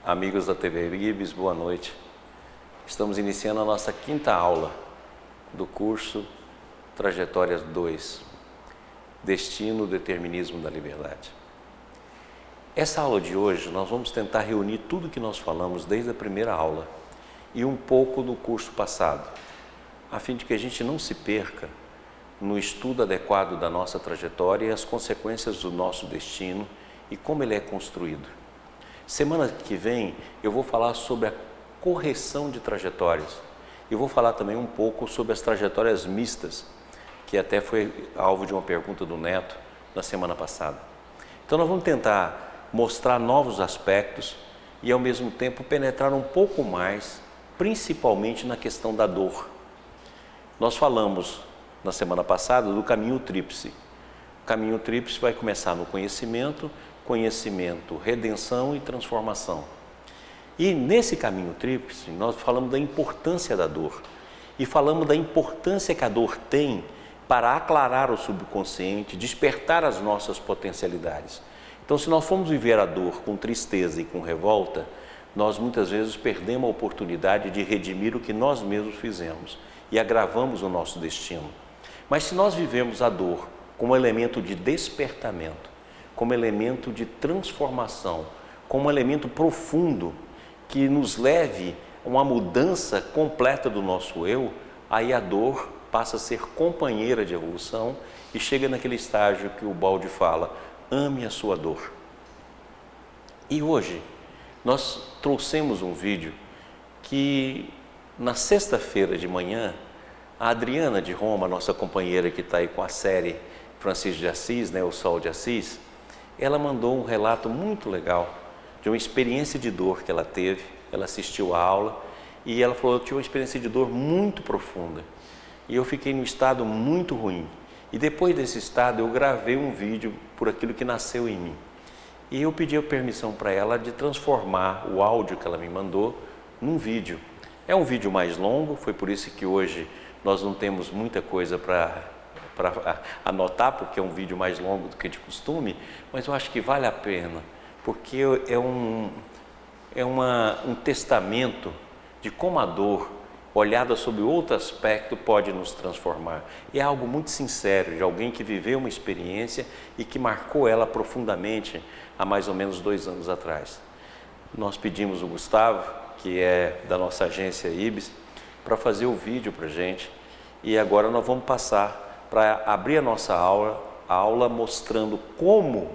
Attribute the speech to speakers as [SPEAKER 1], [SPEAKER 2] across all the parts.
[SPEAKER 1] Amigos da TV Ibis, boa noite. Estamos iniciando a nossa quinta aula do curso Trajetórias 2, Destino, Determinismo da Liberdade. Essa aula de hoje nós vamos tentar reunir tudo que nós falamos desde a primeira aula e um pouco do curso passado, a fim de que a gente não se perca no estudo adequado da nossa trajetória e as consequências do nosso destino e como ele é construído. Semana que vem eu vou falar sobre a correção de trajetórias e vou falar também um pouco sobre as trajetórias mistas, que até foi alvo de uma pergunta do Neto na semana passada. Então nós vamos tentar mostrar novos aspectos e ao mesmo tempo penetrar um pouco mais, principalmente na questão da dor. Nós falamos na semana passada do caminho tríplice. O caminho tríplice vai começar no conhecimento, redenção e transformação. E nesse caminho tríplice, nós falamos da importância da dor. E falamos da importância que a dor tem para aclarar o subconsciente, despertar as nossas potencialidades. Então, se nós formos viver a dor com tristeza e com revolta, nós muitas vezes perdemos a oportunidade de redimir o que nós mesmos fizemos e agravamos o nosso destino. Mas se nós vivemos a dor como elemento de despertamento, como elemento de transformação, como elemento profundo que nos leve a uma mudança completa do nosso eu, aí a dor passa a ser companheira de evolução e chega naquele estágio que o Baldi fala, ame a sua dor. E hoje nós trouxemos um vídeo que na sexta-feira de manhã, a Adriana de Roma, nossa companheira que está aí com a série Francisco de Assis, O Sol de Assis, ela mandou um relato muito legal de uma experiência de dor que ela teve. Ela assistiu a aula e ela falou, eu tive uma experiência de dor muito profunda e eu fiquei num estado muito ruim. E depois desse estado eu gravei um vídeo por aquilo que nasceu em mim. E eu pedi a permissão para ela de transformar o áudio que ela me mandou num vídeo. É um vídeo mais longo, foi por isso que hoje nós não temos muita coisa para anotar, porque é um vídeo mais longo do que de costume, mas eu acho que vale a pena, porque é um testamento de como a dor, olhada sob outro aspecto, pode nos transformar. E é algo muito sincero, de alguém que viveu uma experiência e que marcou ela profundamente há mais ou menos 2 anos atrás. Nós pedimos o Gustavo, que é da nossa agência Ibis, para fazer o vídeo para a gente, e agora nós vamos passar para abrir a nossa aula mostrando como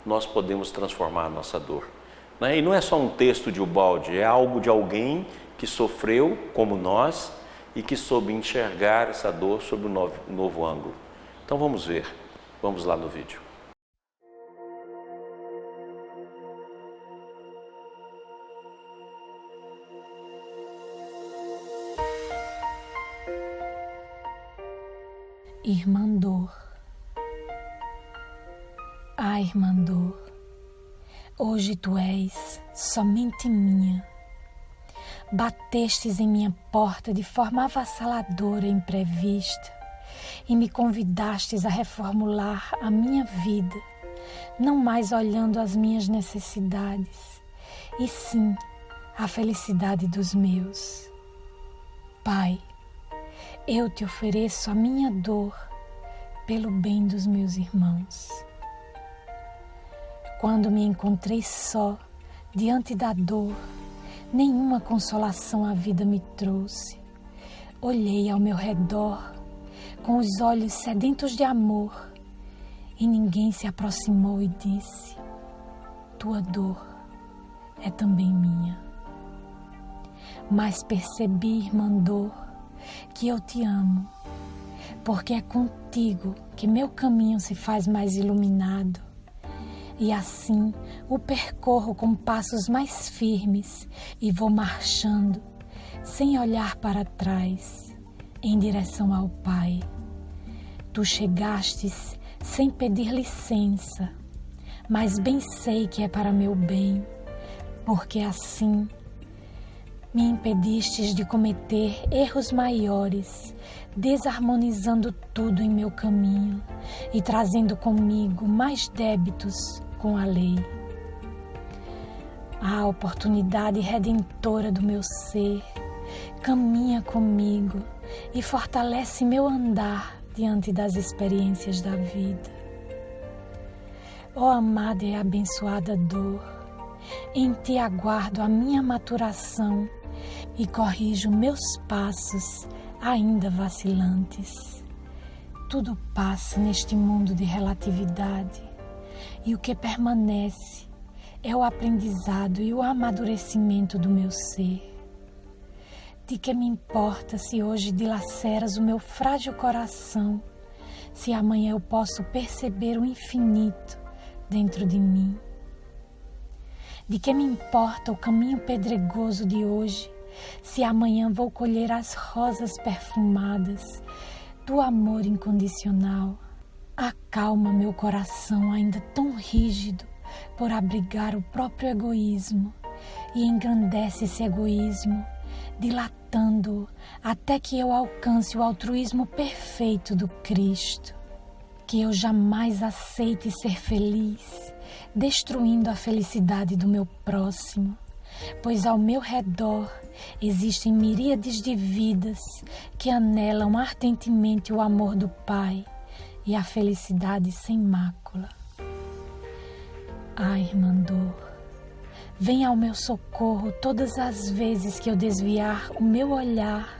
[SPEAKER 1] nós podemos transformar a nossa dor. E não é só um texto de Ubaldi, é algo de alguém que sofreu como nós e que soube enxergar essa dor sob um novo ângulo. Então vamos ver, vamos lá no vídeo.
[SPEAKER 2] Irmã Dor. Ah, irmã Dor, hoje tu és somente minha. Batestes em minha porta de forma avassaladora e imprevista e me convidastes a reformular a minha vida, não mais olhando as minhas necessidades, e sim a felicidade dos meus. Pai, eu te ofereço a minha dor pelo bem dos meus irmãos. Quando me encontrei só, diante da dor, nenhuma consolação a vida me trouxe. Olhei ao meu redor, com os olhos sedentos de amor, e ninguém se aproximou e disse, tua dor é também minha. Mas percebi, irmã Dor, que eu te amo, porque é contigo que meu caminho se faz mais iluminado. E assim o percorro com passos mais firmes e vou marchando, sem olhar para trás, em direção ao Pai. Tu chegastes sem pedir licença, mas bem sei que é para meu bem, porque assim me impedistes de cometer erros maiores, desarmonizando tudo em meu caminho e trazendo comigo mais débitos com a lei. a oportunidade redentora do meu ser, caminha comigo e fortalece meu andar diante das experiências da vida. Ó amada e abençoada dor, em Ti aguardo a minha maturação e corrijo meus passos ainda vacilantes. Tudo passa neste mundo de relatividade e o que permanece é o aprendizado e o amadurecimento do meu ser. De que me importa se hoje dilaceras o meu frágil coração, se amanhã eu posso perceber o infinito dentro de mim? De que me importa o caminho pedregoso de hoje, se amanhã vou colher as rosas perfumadas do amor incondicional? Acalma meu coração ainda tão rígido por abrigar o próprio egoísmo e engrandece esse egoísmo, dilatando-o até que eu alcance o altruísmo perfeito do Cristo. Que eu jamais aceite ser feliz, destruindo a felicidade do meu próximo, pois ao meu redor existem miríades de vidas que anelam ardentemente o amor do Pai e a felicidade sem mácula. Ai, irmã dor, venha ao meu socorro todas as vezes que eu desviar o meu olhar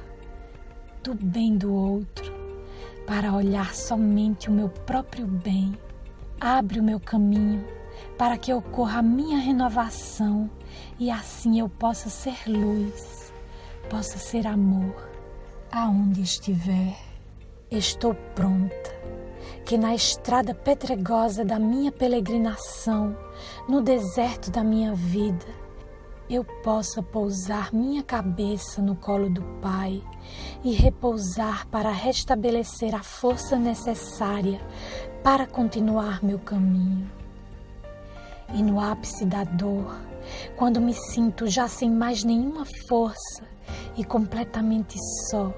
[SPEAKER 2] do bem do outro para olhar somente o meu próprio bem. Abre o meu caminho para que ocorra a minha renovação e assim eu possa ser luz, possa ser amor aonde estiver. Estou pronta, que na estrada pedregosa da minha peregrinação, no deserto da minha vida, eu possa pousar minha cabeça no colo do Pai e repousar para restabelecer a força necessária para continuar meu caminho. E no ápice da dor, quando me sinto já sem mais nenhuma força e completamente só,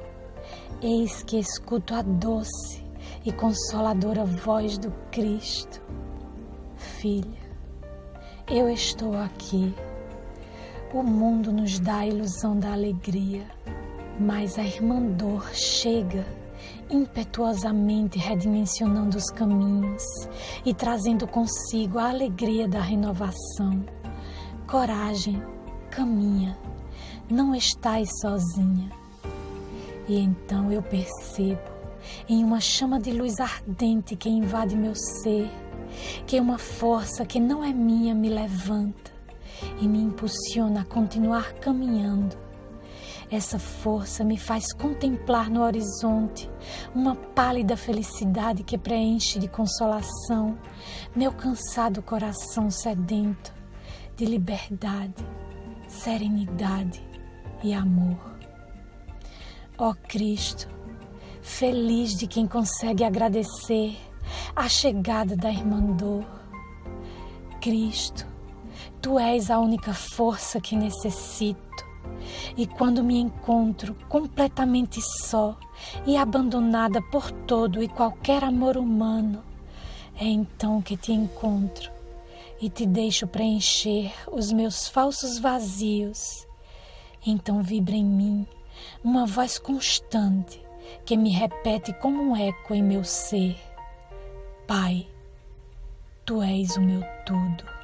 [SPEAKER 2] eis que escuto a doce e consoladora voz do Cristo. Filha, eu estou aqui. O mundo nos dá a ilusão da alegria, mas a irmã dor chega impetuosamente redimensionando os caminhos e trazendo consigo a alegria da renovação. Coragem, caminha, não estás sozinha. E então eu percebo, em uma chama de luz ardente que invade meu ser, que uma força que não é minha me levanta e me impulsiona a continuar caminhando. Essa força me faz contemplar no horizonte uma pálida felicidade que preenche de consolação meu cansado coração sedento de liberdade, serenidade e amor. Ó Cristo, feliz de quem consegue agradecer a chegada da irmã dor. Cristo, Tu és a única força que necessito. E quando me encontro completamente só e abandonada por todo e qualquer amor humano, é então que te encontro e te deixo preencher os meus falsos vazios. Então vibra em mim uma voz constante que me repete como um eco em meu ser: Pai, Tu és o meu tudo.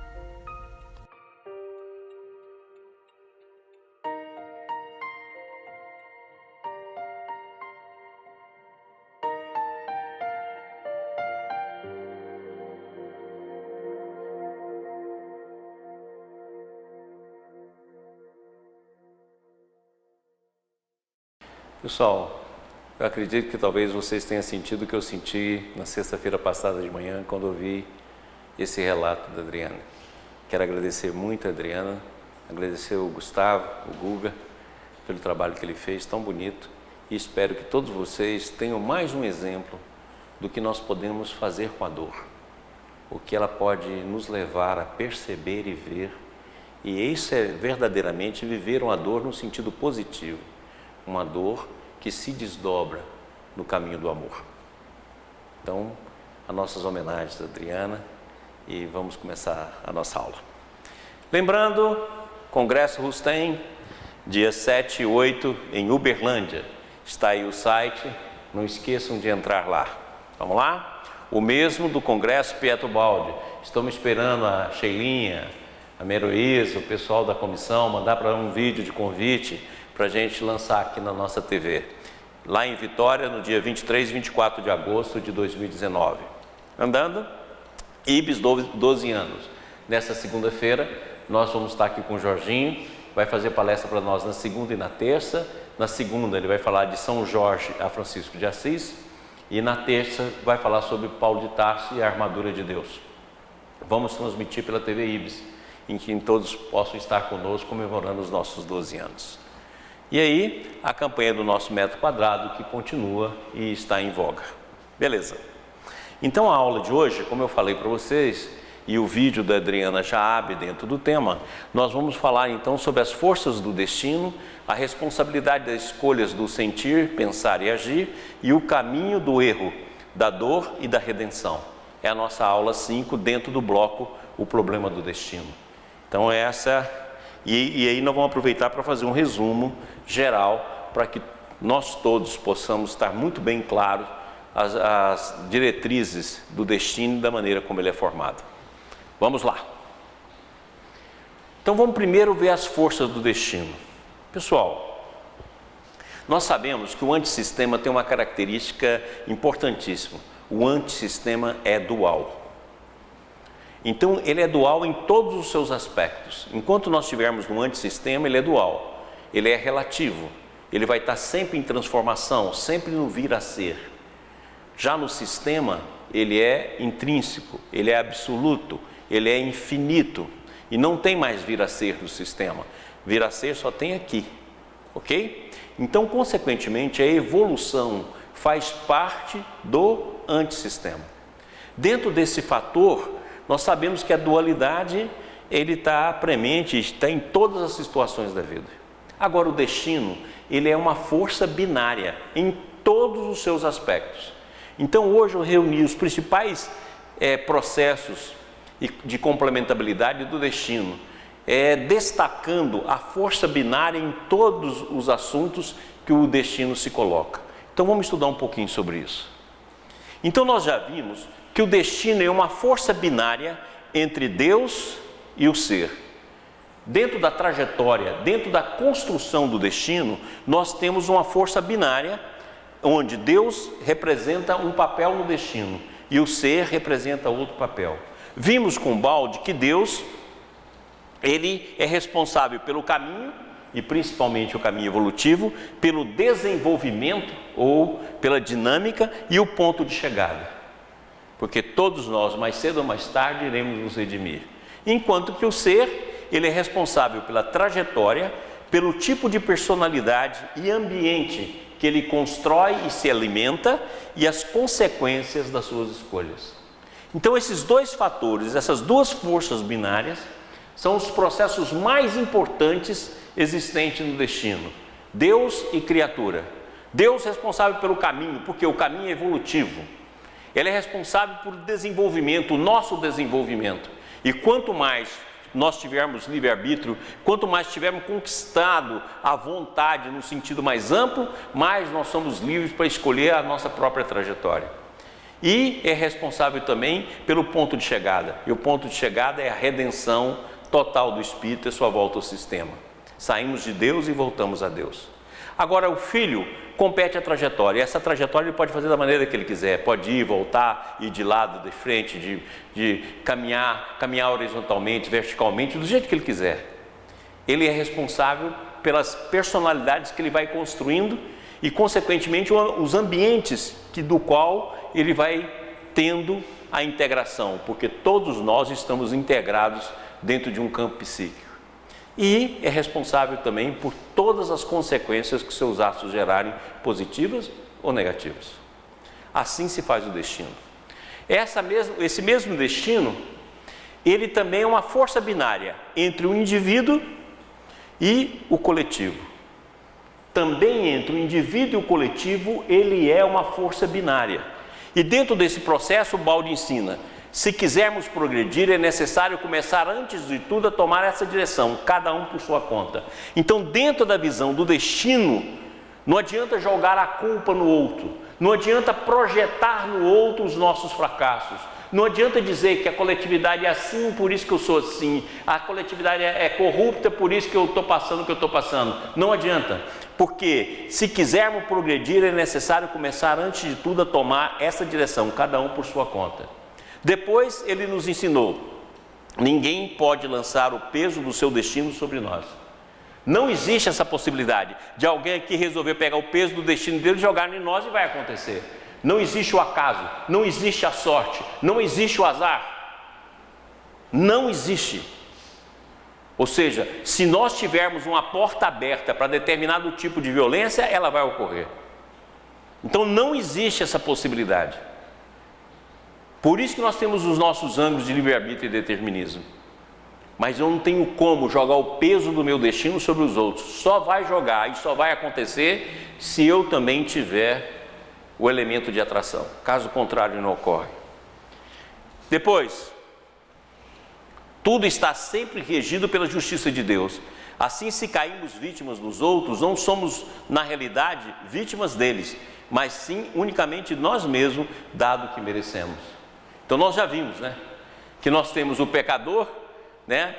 [SPEAKER 1] Pessoal, eu acredito que talvez vocês tenham sentido o que eu senti na sexta-feira passada de manhã, quando eu vi esse relato da Adriana. Quero agradecer muito a Adriana, agradecer o Gustavo, o Guga, pelo trabalho que ele fez, tão bonito, e espero que todos vocês tenham mais um exemplo do que nós podemos fazer com a dor, o que ela pode nos levar a perceber e ver, e isso é verdadeiramente viver uma dor no sentido positivo, uma dor que se desdobra no caminho do amor. Então, as nossas homenagens a Adriana, e vamos começar a nossa aula. Lembrando, Congresso Rustem, dia 7 e 8 em Uberlândia. Está aí o site, não esqueçam de entrar lá. Vamos lá? O mesmo do Congresso Pietro Baldi. Estamos esperando a Sheilinha, a Meroísa, o pessoal da comissão, mandar para um vídeo de convite para a gente lançar aqui na nossa TV. Lá em Vitória, no dia 23 e 24 de agosto de 2019. Andando, IBS 12 anos. Nessa segunda-feira, nós vamos estar aqui com o Jorginho, vai fazer palestra para nós na segunda e na terça. Na segunda, ele vai falar de São Jorge a Francisco de Assis. E na terça, vai falar sobre Paulo de Tarso e a armadura de Deus. Vamos transmitir pela TV IBS, em que todos possam estar conosco comemorando os nossos 12 anos. E aí, a campanha do nosso metro quadrado, que continua e está em voga. Beleza. Então, a aula de hoje, como eu falei para vocês, e o vídeo da Adriana já abre dentro do tema, nós vamos falar então sobre as forças do destino, a responsabilidade das escolhas do sentir, pensar e agir, e o caminho do erro, da dor e da redenção. É a nossa aula 5 dentro do bloco O Problema do Destino. Então essa, e aí nós vamos aproveitar para fazer um resumo geral, para que nós todos possamos estar muito bem claros as diretrizes do destino e da maneira como ele é formado. Vamos lá. Então vamos primeiro ver as forças do destino. Pessoal, nós sabemos que o antissistema tem uma característica importantíssima. O antissistema é dual. Então ele é dual em todos os seus aspectos. Enquanto nós estivermos no antissistema, ele é dual. Ele é relativo. Ele vai estar sempre em transformação, sempre no vir a ser. Já no sistema, ele é intrínseco, ele é absoluto, ele é infinito e não tem mais vir a ser do sistema. Vir a ser só tem aqui, ok? Então, consequentemente, a evolução faz parte do antissistema. Dentro desse fator, nós sabemos que a dualidade ele está premente, está em todas as situações da vida. Agora, o destino, ele é uma força binária em todos os seus aspectos. Então, hoje eu reuni os principais processos de complementabilidade do destino, destacando a força binária em todos os assuntos que o destino se coloca. Então vamos estudar um pouquinho sobre isso. Então nós já vimos que o destino é uma força binária entre Deus e o ser. Dentro da trajetória, dentro da construção do destino, nós temos uma força binária, onde Deus representa um papel no destino e o ser representa outro papel. Vimos com Baldi que Deus, ele é responsável pelo caminho, e principalmente o caminho evolutivo, pelo desenvolvimento ou pela dinâmica e o ponto de chegada. Porque todos nós, mais cedo ou mais tarde, iremos nos redimir. Enquanto que o ser, ele é responsável pela trajetória, pelo tipo de personalidade e ambiente que ele constrói e se alimenta e as consequências das suas escolhas. Então esses dois fatores, essas duas forças binárias, são os processos mais importantes existentes no destino. Deus e criatura. Deus responsável pelo caminho, porque o caminho é evolutivo. Ele é responsável por desenvolvimento, o nosso desenvolvimento. E quanto mais nós tivermos livre-arbítrio, quanto mais tivermos conquistado a vontade no sentido mais amplo, mais nós somos livres para escolher a nossa própria trajetória. E é responsável também pelo ponto de chegada. E o ponto de chegada é a redenção total do espírito e sua volta ao sistema. Saímos de Deus e voltamos a Deus. Agora o filho compete a trajetória. E essa trajetória ele pode fazer da maneira que ele quiser. Pode ir, voltar, ir de lado, de frente, de caminhar horizontalmente, verticalmente, do jeito que ele quiser. Ele é responsável pelas personalidades que ele vai construindo e, consequentemente, os ambientes do qual ele vai tendo a integração, porque todos nós estamos integrados dentro de um campo psíquico. E é responsável também por todas as consequências que seus atos gerarem, positivas ou negativas. Assim se faz o destino. Esse mesmo destino, ele também é uma força binária entre o indivíduo e o coletivo. Também entre o indivíduo e o coletivo, ele é uma força binária. E dentro desse processo, o Baldi ensina Se quisermos progredir, é necessário começar antes de tudo a tomar essa direção, cada um por sua conta. Então, dentro da visão do destino, não adianta jogar a culpa no outro, não adianta projetar no outro os nossos fracassos, não adianta dizer que a coletividade é assim, por isso que eu sou assim, a coletividade é corrupta, por isso que eu estou passando o que eu estou passando. Não adianta, porque se quisermos progredir, é necessário começar antes de tudo a tomar essa direção, cada um por sua conta. Depois ele nos ensinou, ninguém pode lançar o peso do seu destino sobre nós. Não existe essa possibilidade de alguém aqui resolver pegar o peso do destino dele e jogar em nós e vai acontecer. Não existe o acaso, não existe a sorte, não existe o azar. Não existe. Ou seja, se nós tivermos uma porta aberta para determinado tipo de violência, ela vai ocorrer. Então não existe essa possibilidade. Por isso que nós temos os nossos ângulos de livre-arbítrio e determinismo. Mas eu não tenho como jogar o peso do meu destino sobre os outros. Só vai jogar e só vai acontecer se eu também tiver o elemento de atração. Caso contrário, não ocorre. Depois, tudo está sempre regido pela justiça de Deus. Assim, se caímos vítimas dos outros, não somos, na realidade, vítimas deles, mas sim unicamente nós mesmos, dado que merecemos. Então nós já vimos, que nós temos o pecador,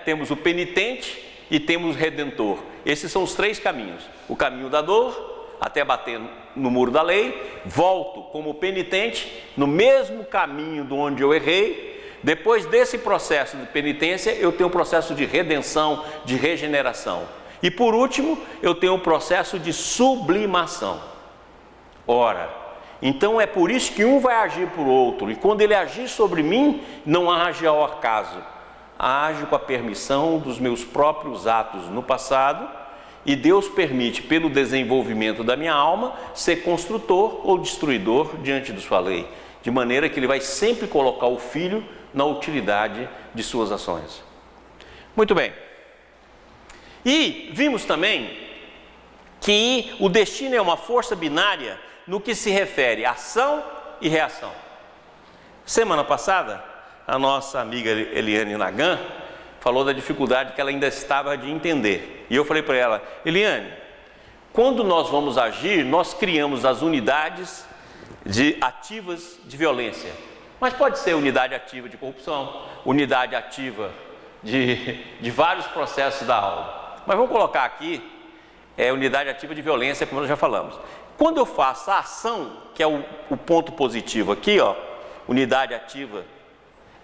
[SPEAKER 1] temos o penitente e temos o redentor. Esses são os três caminhos. O caminho da dor, até bater no muro da lei, volto como penitente, no mesmo caminho de onde eu errei. Depois desse processo de penitência, eu tenho um processo de redenção, de regeneração. E por último, eu tenho um processo de sublimação. Ora, então é por isso que um vai agir por outro, e quando ele agir sobre mim, não age ao acaso, age com a permissão dos meus próprios atos no passado, e Deus permite, pelo desenvolvimento da minha alma, ser construtor ou destruidor diante de sua lei, de maneira que ele vai sempre colocar o filho na utilidade de suas ações. Muito bem. E vimos também que o destino é uma força binária no que se refere a ação e reação. Semana passada, a nossa amiga Eliane Naghan falou da dificuldade que ela ainda estava de entender. E eu falei para ela, Eliane, quando nós vamos agir, nós criamos as unidades ativas de violência. Mas pode ser unidade ativa de corrupção, unidade ativa de vários processos da alma. Mas vamos colocar aqui, unidade ativa de violência, como nós já falamos. Quando eu faço a ação, que é o ponto positivo aqui, unidade ativa,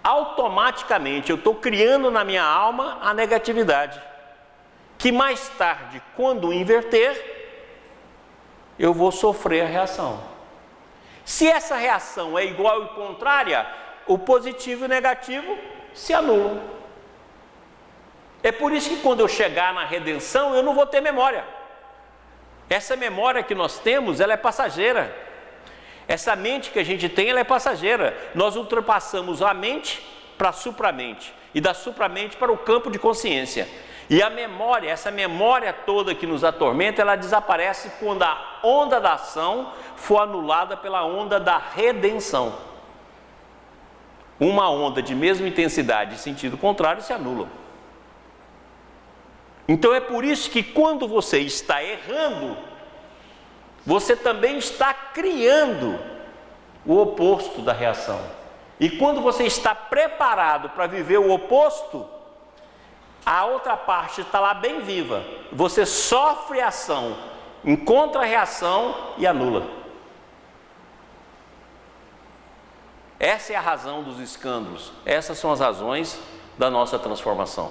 [SPEAKER 1] automaticamente eu estou criando na minha alma a negatividade, que mais tarde, quando inverter, eu vou sofrer a reação. Se essa reação é igual e contrária, o positivo e o negativo se anulam. É por isso que quando eu chegar na redenção, eu não vou ter memória. Essa memória que nós temos, ela é passageira. Essa mente que a gente tem, ela é passageira. Nós ultrapassamos a mente para a supramente, e da supramente para o campo de consciência. E a memória, essa memória toda que nos atormenta, ela desaparece quando a onda da ação for anulada pela onda da redenção. Uma onda de mesma intensidade e sentido contrário se anula. Então é por isso que quando você está errando, você também está criando o oposto da reação. E quando você está preparado para viver o oposto, a outra parte está lá bem viva. Você sofre a ação, encontra a reação e anula. Essa é a razão dos escândalos. Essas são as razões da nossa transformação.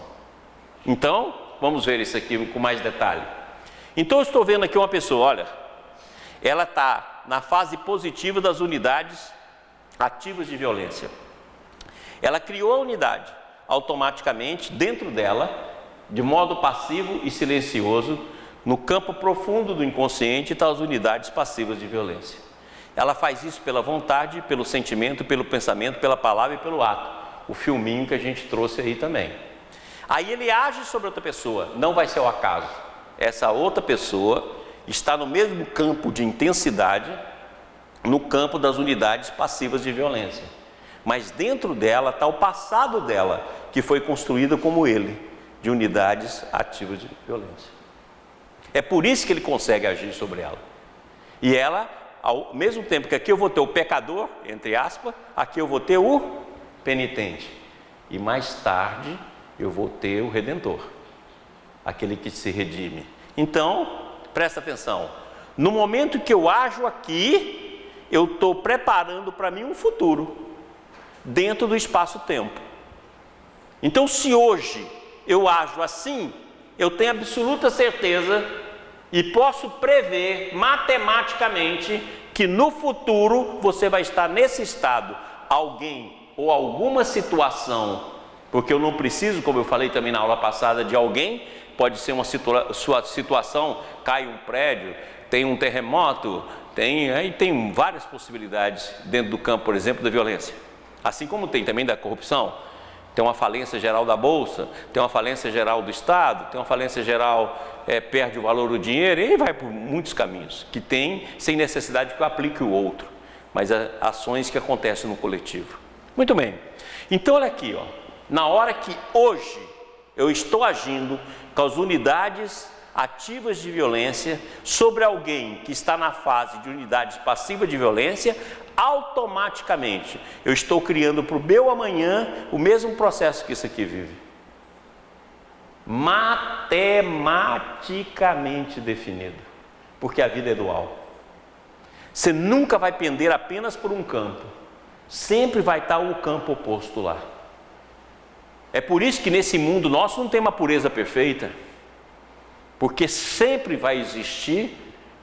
[SPEAKER 1] Então, vamos ver isso aqui com mais detalhe. Então, eu estou vendo aqui uma pessoa, olha, ela está na fase positiva das unidades ativas de violência. Ela criou a unidade, automaticamente, dentro dela, de modo passivo e silencioso, no campo profundo do inconsciente, estão as unidades passivas de violência. Ela faz isso pela vontade, pelo sentimento, pelo pensamento, pela palavra e pelo ato. O filminho que a gente trouxe aí também. Aí ele age sobre outra pessoa, não vai ser o acaso. Essa outra pessoa está no mesmo campo de intensidade, no campo das unidades passivas de violência. mas dentro dela está o passado dela, que foi construído como ele, de unidades ativas de violência. É por isso que ele consegue agir sobre ela. E ela, ao mesmo tempo que aqui eu vou ter o pecador, entre aspas, aqui eu vou ter o penitente. E mais tarde eu vou ter o redentor, aquele que se redime. Então, presta atenção, no momento que eu ajo aqui, eu estou preparando para mim um futuro, dentro do espaço-tempo. Então, se hoje eu ajo assim, eu tenho absoluta certeza e posso prever matematicamente que no futuro você vai estar nesse estado. Alguém ou alguma situação, porque eu não preciso, como eu falei também na aula passada, de alguém, pode ser sua situação, cai um prédio, tem um terremoto, tem várias possibilidades dentro do campo, por exemplo, da violência. Assim como tem também da corrupção, tem uma falência geral da Bolsa, tem uma falência geral do Estado, tem uma falência geral, perde o valor do dinheiro, e vai por muitos caminhos, que tem, sem necessidade que eu aplique o outro, mas ações que acontecem no coletivo. Muito bem, então olha aqui, ó, na hora que hoje eu estou agindo com as unidades ativas de violência sobre alguém que está na fase de unidades passivas de violência, automaticamente eu estou criando para o meu amanhã o mesmo processo que isso aqui vive. Matematicamente definido, porque a vida é dual. Você nunca vai pender apenas por um campo, sempre vai estar o campo oposto lá. É por isso que nesse mundo nosso não tem uma pureza perfeita, porque sempre vai existir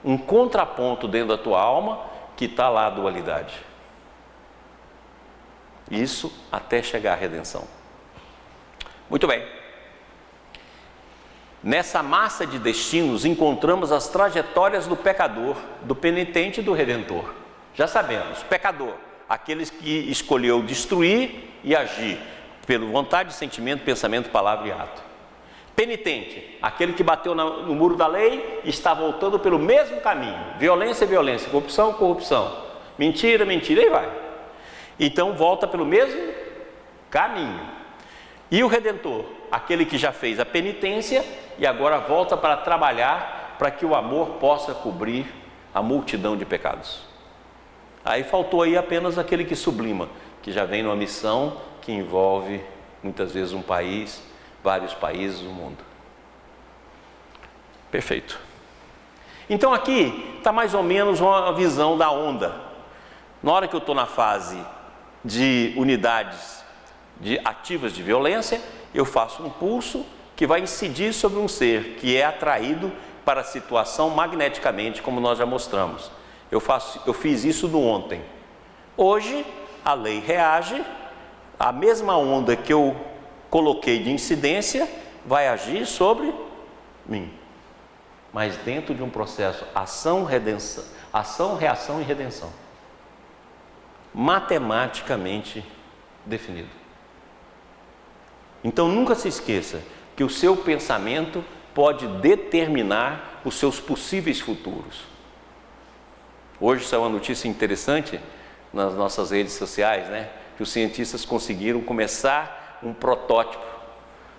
[SPEAKER 1] um contraponto dentro da tua alma que está lá a dualidade. Isso até chegar à redenção. Muito bem. Nessa massa de destinos encontramos as trajetórias do pecador, do penitente e do redentor. Já sabemos, pecador, aqueles que escolheu destruir e agir pela vontade, sentimento, pensamento, palavra e ato. Penitente, aquele que bateu no muro da lei e está voltando pelo mesmo caminho. Violência, violência, corrupção, corrupção. Mentira, mentira, e vai. Então volta pelo mesmo caminho. E o redentor, aquele que já fez a penitência e agora volta para trabalhar para que o amor possa cobrir a multidão de pecados. Aí faltou aí apenas aquele que sublima, que já vem numa missão que envolve muitas vezes um país, vários países do mundo. Perfeito. Então aqui está mais ou menos uma visão da onda. Na hora que eu estou na fase de unidades ativas de violência, eu faço um pulso que vai incidir sobre um ser que é atraído para a situação magneticamente, como nós já mostramos. Eu fiz isso no ontem. Hoje a lei reage, a mesma onda que eu coloquei de incidência vai agir sobre mim, mas dentro de um processo ação, reação e redenção, matematicamente definido. Então nunca se esqueça que o seu pensamento pode determinar os seus possíveis futuros. Hoje saiu uma notícia interessante nas nossas redes sociais, né? Que os cientistas conseguiram começar um protótipo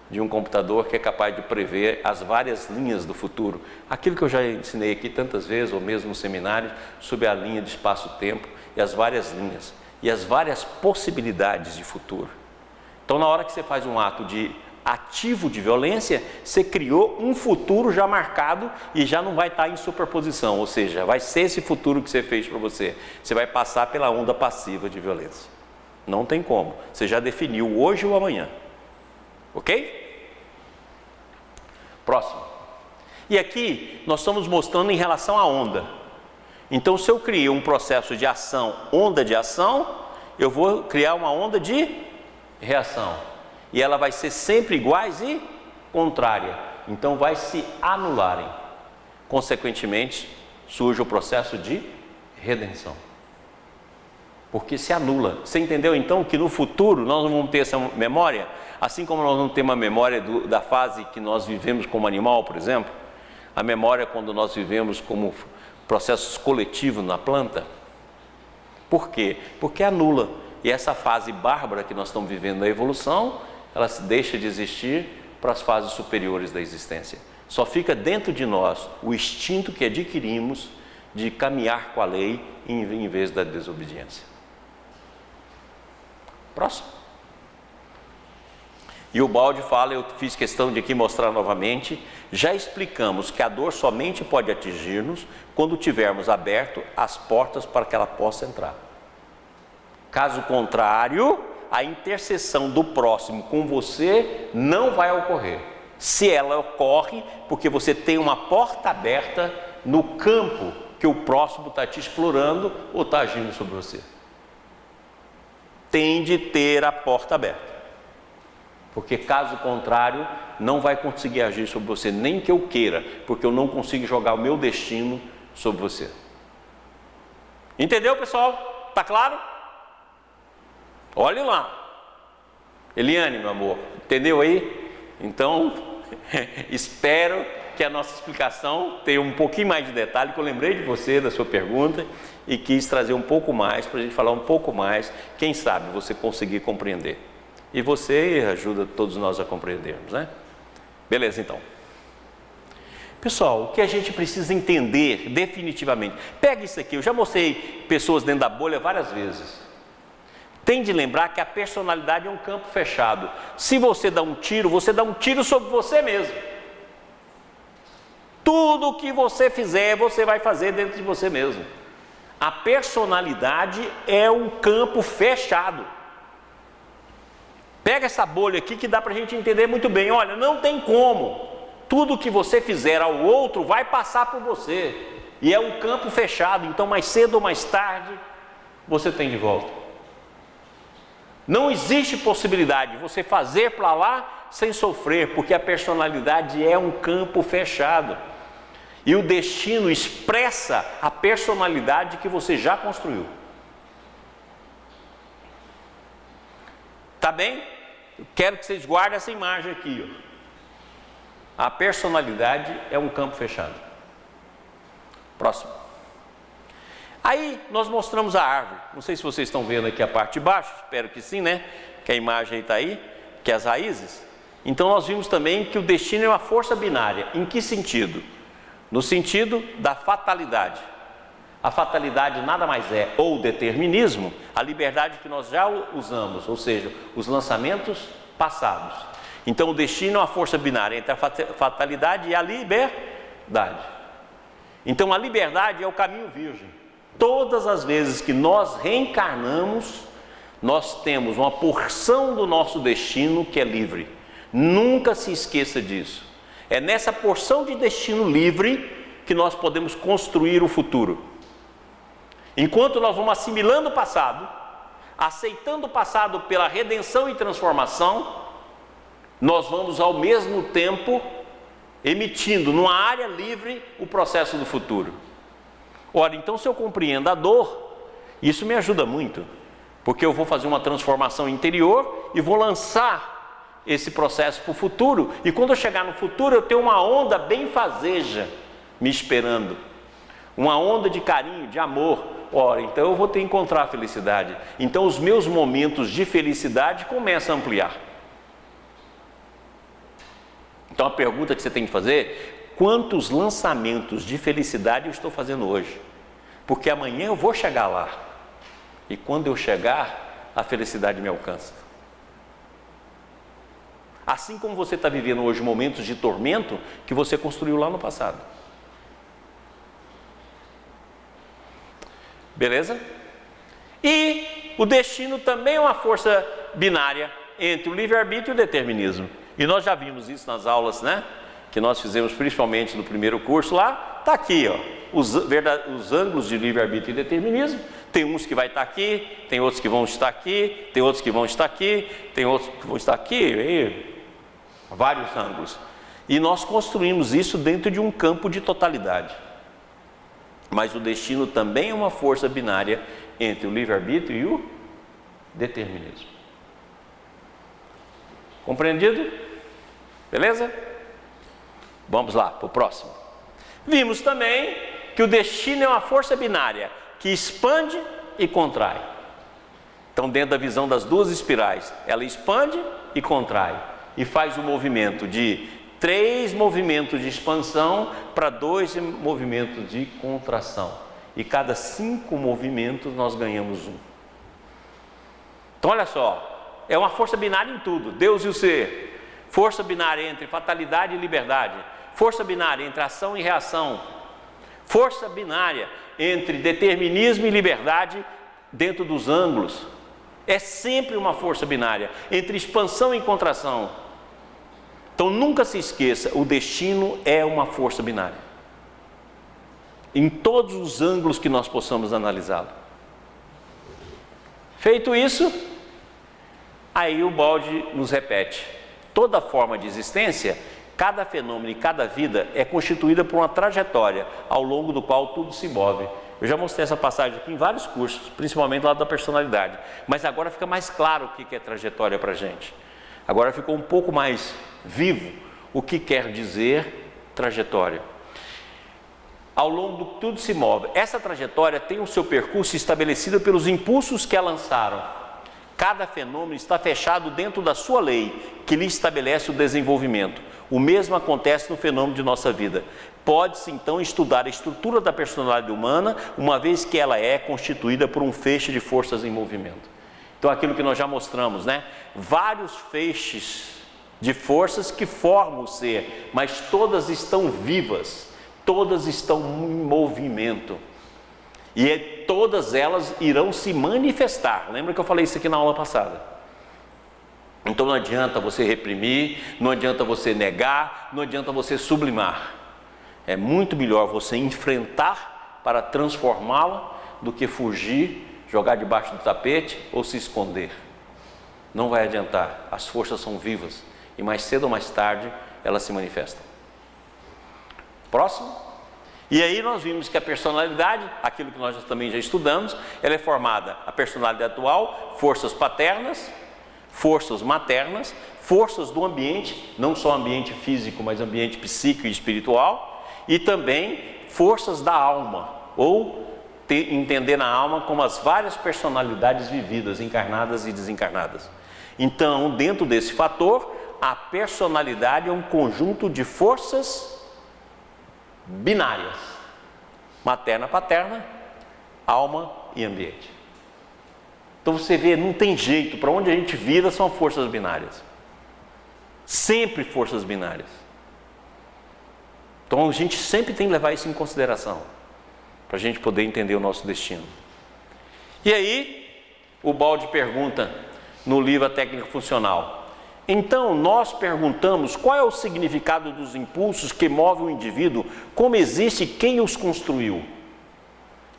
[SPEAKER 1] de um computador que é capaz de prever as várias linhas do futuro. Aquilo que eu já ensinei aqui tantas vezes, ou mesmo no seminário, sobre a linha de espaço-tempo e as várias linhas e as várias possibilidades de futuro. Então, na hora que você faz um ato de ativo de violência, você criou um futuro já marcado e já não vai estar em superposição, ou seja, vai ser esse futuro que você fez para você. Você vai passar pela onda passiva de violência. Não tem como. Você já definiu hoje ou amanhã. Ok? Próximo. E aqui nós estamos mostrando em relação à onda. Então, se eu criei um processo de ação, onda de ação, eu vou criar uma onda de reação. E ela vai ser sempre iguais e contrária. Então, vai se anularem. Consequentemente, surge o processo de redenção. Porque se anula. Você entendeu então que no futuro nós não vamos ter essa memória? Assim como nós não temos a memória da fase que nós vivemos como animal, por exemplo, a memória quando nós vivemos como processos coletivos na planta. Por quê? Porque anula. e essa fase bárbara que nós estamos vivendo da evolução, ela deixa de existir para as fases superiores da existência. Só fica dentro de nós o instinto que adquirimos de caminhar com a lei em vez da desobediência. Próximo. E o Balde fala, eu fiz questão de aqui mostrar novamente, já explicamos que a dor somente pode atingir-nos quando tivermos aberto as portas para que ela possa entrar. Caso contrário, a intercessão do próximo com você não vai ocorrer. Se ela ocorre, porque você tem uma porta aberta no campo que o próximo está te explorando ou está agindo sobre você. Tem de ter a porta aberta. Porque caso contrário, não vai conseguir agir sobre você, nem que eu queira, porque eu não consigo jogar o meu destino sobre você. Entendeu, pessoal? Tá claro? Olhe lá. Eliane, meu amor, entendeu aí? Então, espero que a nossa explicação tenha um pouquinho mais de detalhe, que eu lembrei de você, da sua pergunta, e quis trazer um pouco mais, para a gente falar um pouco mais, quem sabe você conseguir compreender. E você ajuda todos nós a compreendermos, né? Beleza, então. Pessoal, o que a gente precisa entender definitivamente, pega isso aqui, eu já mostrei pessoas dentro da bolha várias vezes. Tem de lembrar que a personalidade é um campo fechado. Se você dá um tiro, você dá um tiro sobre você mesmo. Tudo o que você fizer, você vai fazer dentro de você mesmo. A personalidade é um campo fechado. Pega essa bolha aqui que dá para a gente entender muito bem. Olha, não tem como. Tudo que você fizer ao outro vai passar por você. E é um campo fechado, então mais cedo ou mais tarde você tem de volta. Não existe possibilidade de você fazer para lá sem sofrer, porque a personalidade é um campo fechado. E o destino expressa a personalidade que você já construiu. Tá bem? Eu quero que vocês guardem essa imagem aqui, ó. A personalidade é um campo fechado. Próximo. Aí nós mostramos a árvore. Não sei se vocês estão vendo aqui a parte de baixo, espero que sim, né? Que a imagem está aí, que é as raízes. Então nós vimos também que o destino é uma força binária. Em que sentido? No sentido da fatalidade. A fatalidade nada mais é, ou determinismo, a liberdade que nós já usamos, ou seja, os lançamentos passados. Então o destino é uma força binária entre a fatalidade e a liberdade. Então a liberdade é o caminho virgem. Todas as vezes que nós reencarnamos, nós temos uma porção do nosso destino que é livre. Nunca se esqueça disso. É nessa porção de destino livre que nós podemos construir o futuro. Enquanto nós vamos assimilando o passado, aceitando o passado pela redenção e transformação, nós vamos ao mesmo tempo emitindo numa área livre o processo do futuro. Ora, então se eu compreendo a dor, isso me ajuda muito, porque eu vou fazer uma transformação interior e vou lançar esse processo para o futuro, e quando eu chegar no futuro eu tenho uma onda benfazeja me esperando, uma onda de carinho, de amor. Ora, então eu vou ter que encontrar a felicidade. Então os meus momentos de felicidade começam a ampliar. Então a pergunta que você tem que fazer: quantos lançamentos de felicidade eu estou fazendo hoje? Porque amanhã eu vou chegar lá. E quando eu chegar, a felicidade me alcança. Assim como você está vivendo hoje momentos de tormento que você construiu lá no passado. Beleza? E o destino também é uma força binária entre o livre-arbítrio e o determinismo. E nós já vimos isso nas aulas, né? Que nós fizemos principalmente no primeiro curso lá. Está aqui, ó, os ângulos de livre-arbítrio e determinismo. Tem uns que vai estar aqui, tem outros que vão estar aqui, tem outros que vão estar aqui, tem outros que vão estar aqui, e vários ângulos. E nós construímos isso dentro de um campo de totalidade. Mas o destino também é uma força binária entre o livre-arbítrio e o determinismo. Compreendido? Beleza? Vamos lá, para o próximo. Vimos também que o destino é uma força binária que expande e contrai. Então, dentro da visão das duas espirais, ela expande e contrai. E faz o movimento de 3 movimentos de expansão para 2 movimentos de contração. E cada 5 movimentos nós ganhamos 1. Então, olha só, é uma força binária em tudo. Deus e o ser. Força binária entre fatalidade e liberdade. Força binária entre ação e reação. Força binária entre determinismo e liberdade dentro dos ângulos. É sempre uma força binária entre expansão e contração. Então nunca se esqueça, o destino é uma força binária. Em todos os ângulos que nós possamos analisá-lo. Feito isso, aí o balde nos repete. Toda forma de existência, cada fenômeno e cada vida é constituída por uma trajetória ao longo do qual tudo se move. Eu já mostrei essa passagem aqui em vários cursos, principalmente lá da personalidade. Mas agora fica mais claro o que é trajetória para a gente. Agora ficou um pouco mais vivo o que quer dizer trajetória. Ao longo do que tudo se move. Essa trajetória tem o seu percurso estabelecido pelos impulsos que a lançaram. Cada fenômeno está fechado dentro da sua lei, que lhe estabelece o desenvolvimento. O mesmo acontece no fenômeno de nossa vida. Pode-se então estudar a estrutura da personalidade humana, uma vez que ela é constituída por um feixe de forças em movimento. Então aquilo que nós já mostramos, né? Vários feixes de forças que formam o ser, mas todas estão vivas, todas estão em movimento. E todas elas irão se manifestar. Lembra que eu falei isso aqui na aula passada? Então não adianta você reprimir, não adianta você negar, não adianta você sublimar. É muito melhor você enfrentar para transformá-la do que fugir, jogar debaixo do tapete ou se esconder. Não vai adiantar, as forças são vivas e mais cedo ou mais tarde elas se manifestam. Próximo. E aí nós vimos que a personalidade, aquilo que nós também já estudamos, ela é formada, a personalidade atual, forças paternas, forças maternas, forças do ambiente, não só ambiente físico, mas ambiente psíquico e espiritual, e também forças da alma, ou entender na alma como as várias personalidades vividas, encarnadas e desencarnadas. Então, dentro desse fator, a personalidade é um conjunto de forças binárias, materna, paterna, alma e ambiente. Então você vê, não tem jeito, para onde a gente vira são forças binárias, sempre forças binárias. Então a gente sempre tem que levar isso em consideração, para a gente poder entender o nosso destino. E aí, o Baldi pergunta no livro A Técnica Funcional: então nós perguntamos qual é o significado dos impulsos que movem o indivíduo, como existe quem os construiu?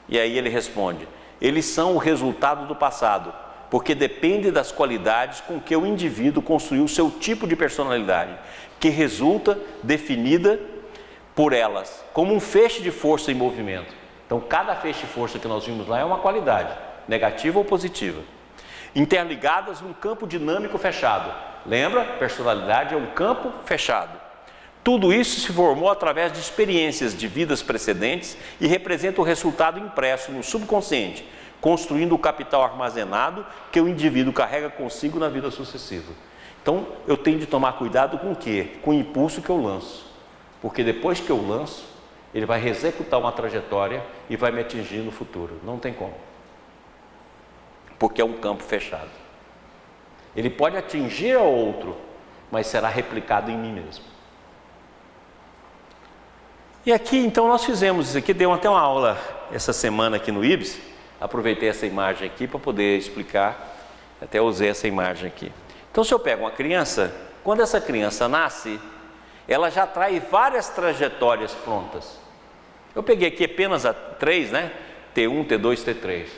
[SPEAKER 1] E aí ele responde: eles são o resultado do passado, porque depende das qualidades com que o indivíduo construiu o seu tipo de personalidade, que resulta definida por elas, como um feixe de força em movimento. Então cada feixe de força que nós vimos lá é uma qualidade, negativa ou positiva, interligadas num campo dinâmico fechado. Lembra? Personalidade é um campo fechado. Tudo isso se formou através de experiências de vidas precedentes e representa o resultado impresso no subconsciente, construindo o capital armazenado que o indivíduo carrega consigo na vida sucessiva. Então, eu tenho de tomar cuidado com o quê? Com o impulso que eu lanço. Porque depois que eu lanço, ele vai executar uma trajetória e vai me atingir no futuro. Não tem como. Porque é um campo fechado. Ele pode atingir a outro, mas será replicado em mim mesmo. E aqui, então, nós fizemos isso aqui, deu até uma aula essa semana aqui no IBS, aproveitei essa imagem aqui para poder explicar, até usei essa imagem aqui. Então, se eu pego uma criança, quando essa criança nasce, ela já traz várias trajetórias prontas. Eu peguei aqui apenas a 3, né? T1, T2, T3.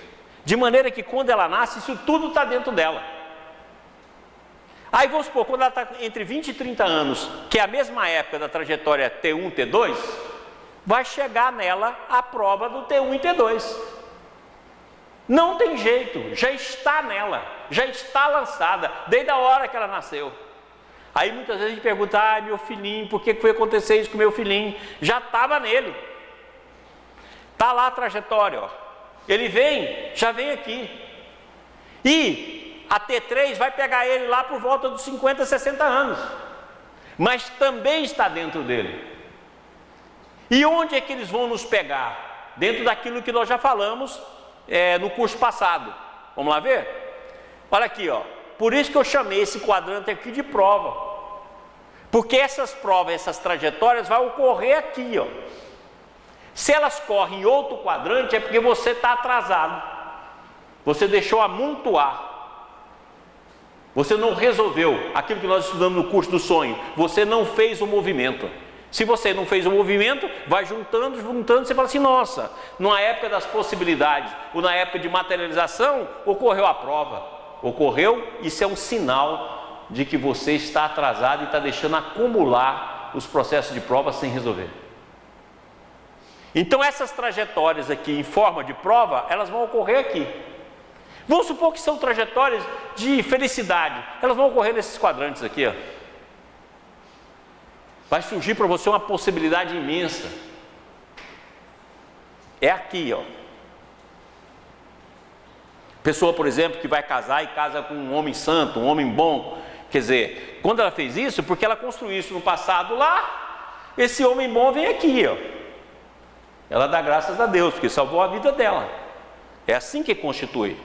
[SPEAKER 1] De maneira que quando ela nasce, isso tudo está dentro dela. Aí vamos supor, quando ela está entre 20 e 30 anos, que é a mesma época da trajetória T1, T2, vai chegar nela a prova do T1 e T2. Não tem jeito, já está nela, já está lançada, desde a hora que ela nasceu. Aí muitas vezes a gente pergunta: ah, meu filhinho, por que foi acontecer isso com meu filhinho? Já estava nele. Está lá a trajetória, ó. Ele vem, já vem aqui. E a T3 vai pegar ele lá por volta dos 50, 60 anos. Mas também está dentro dele. E onde é que eles vão nos pegar? Dentro daquilo que nós já falamos no curso passado. Vamos lá ver? Olha aqui, ó. Por isso que eu chamei esse quadrante aqui de prova. Porque essas provas, essas trajetórias vão ocorrer aqui, ó. Se elas correm em outro quadrante, é porque você está atrasado. Você deixou amontoar. Você não resolveu aquilo que nós estudamos no curso do sonho. Você não fez o movimento. Se você não fez o movimento, vai juntando, você fala assim, nossa, na época das possibilidades, ou na época de materialização, ocorreu a prova. Ocorreu, isso é um sinal de que você está atrasado e está deixando acumular os processos de prova sem resolver. Então essas trajetórias aqui em forma de prova, elas vão ocorrer aqui. Vamos supor que são trajetórias de felicidade, elas vão ocorrer nesses quadrantes aqui, ó. Vai surgir para você uma possibilidade imensa. É aqui, ó. Pessoa, por exemplo, que vai casar e casa com um homem santo, um homem bom. Quer dizer, quando ela fez isso, porque ela construiu isso no passado lá, esse homem bom vem aqui, ó. Ela dá graças a Deus, porque salvou a vida dela. É assim que constitui.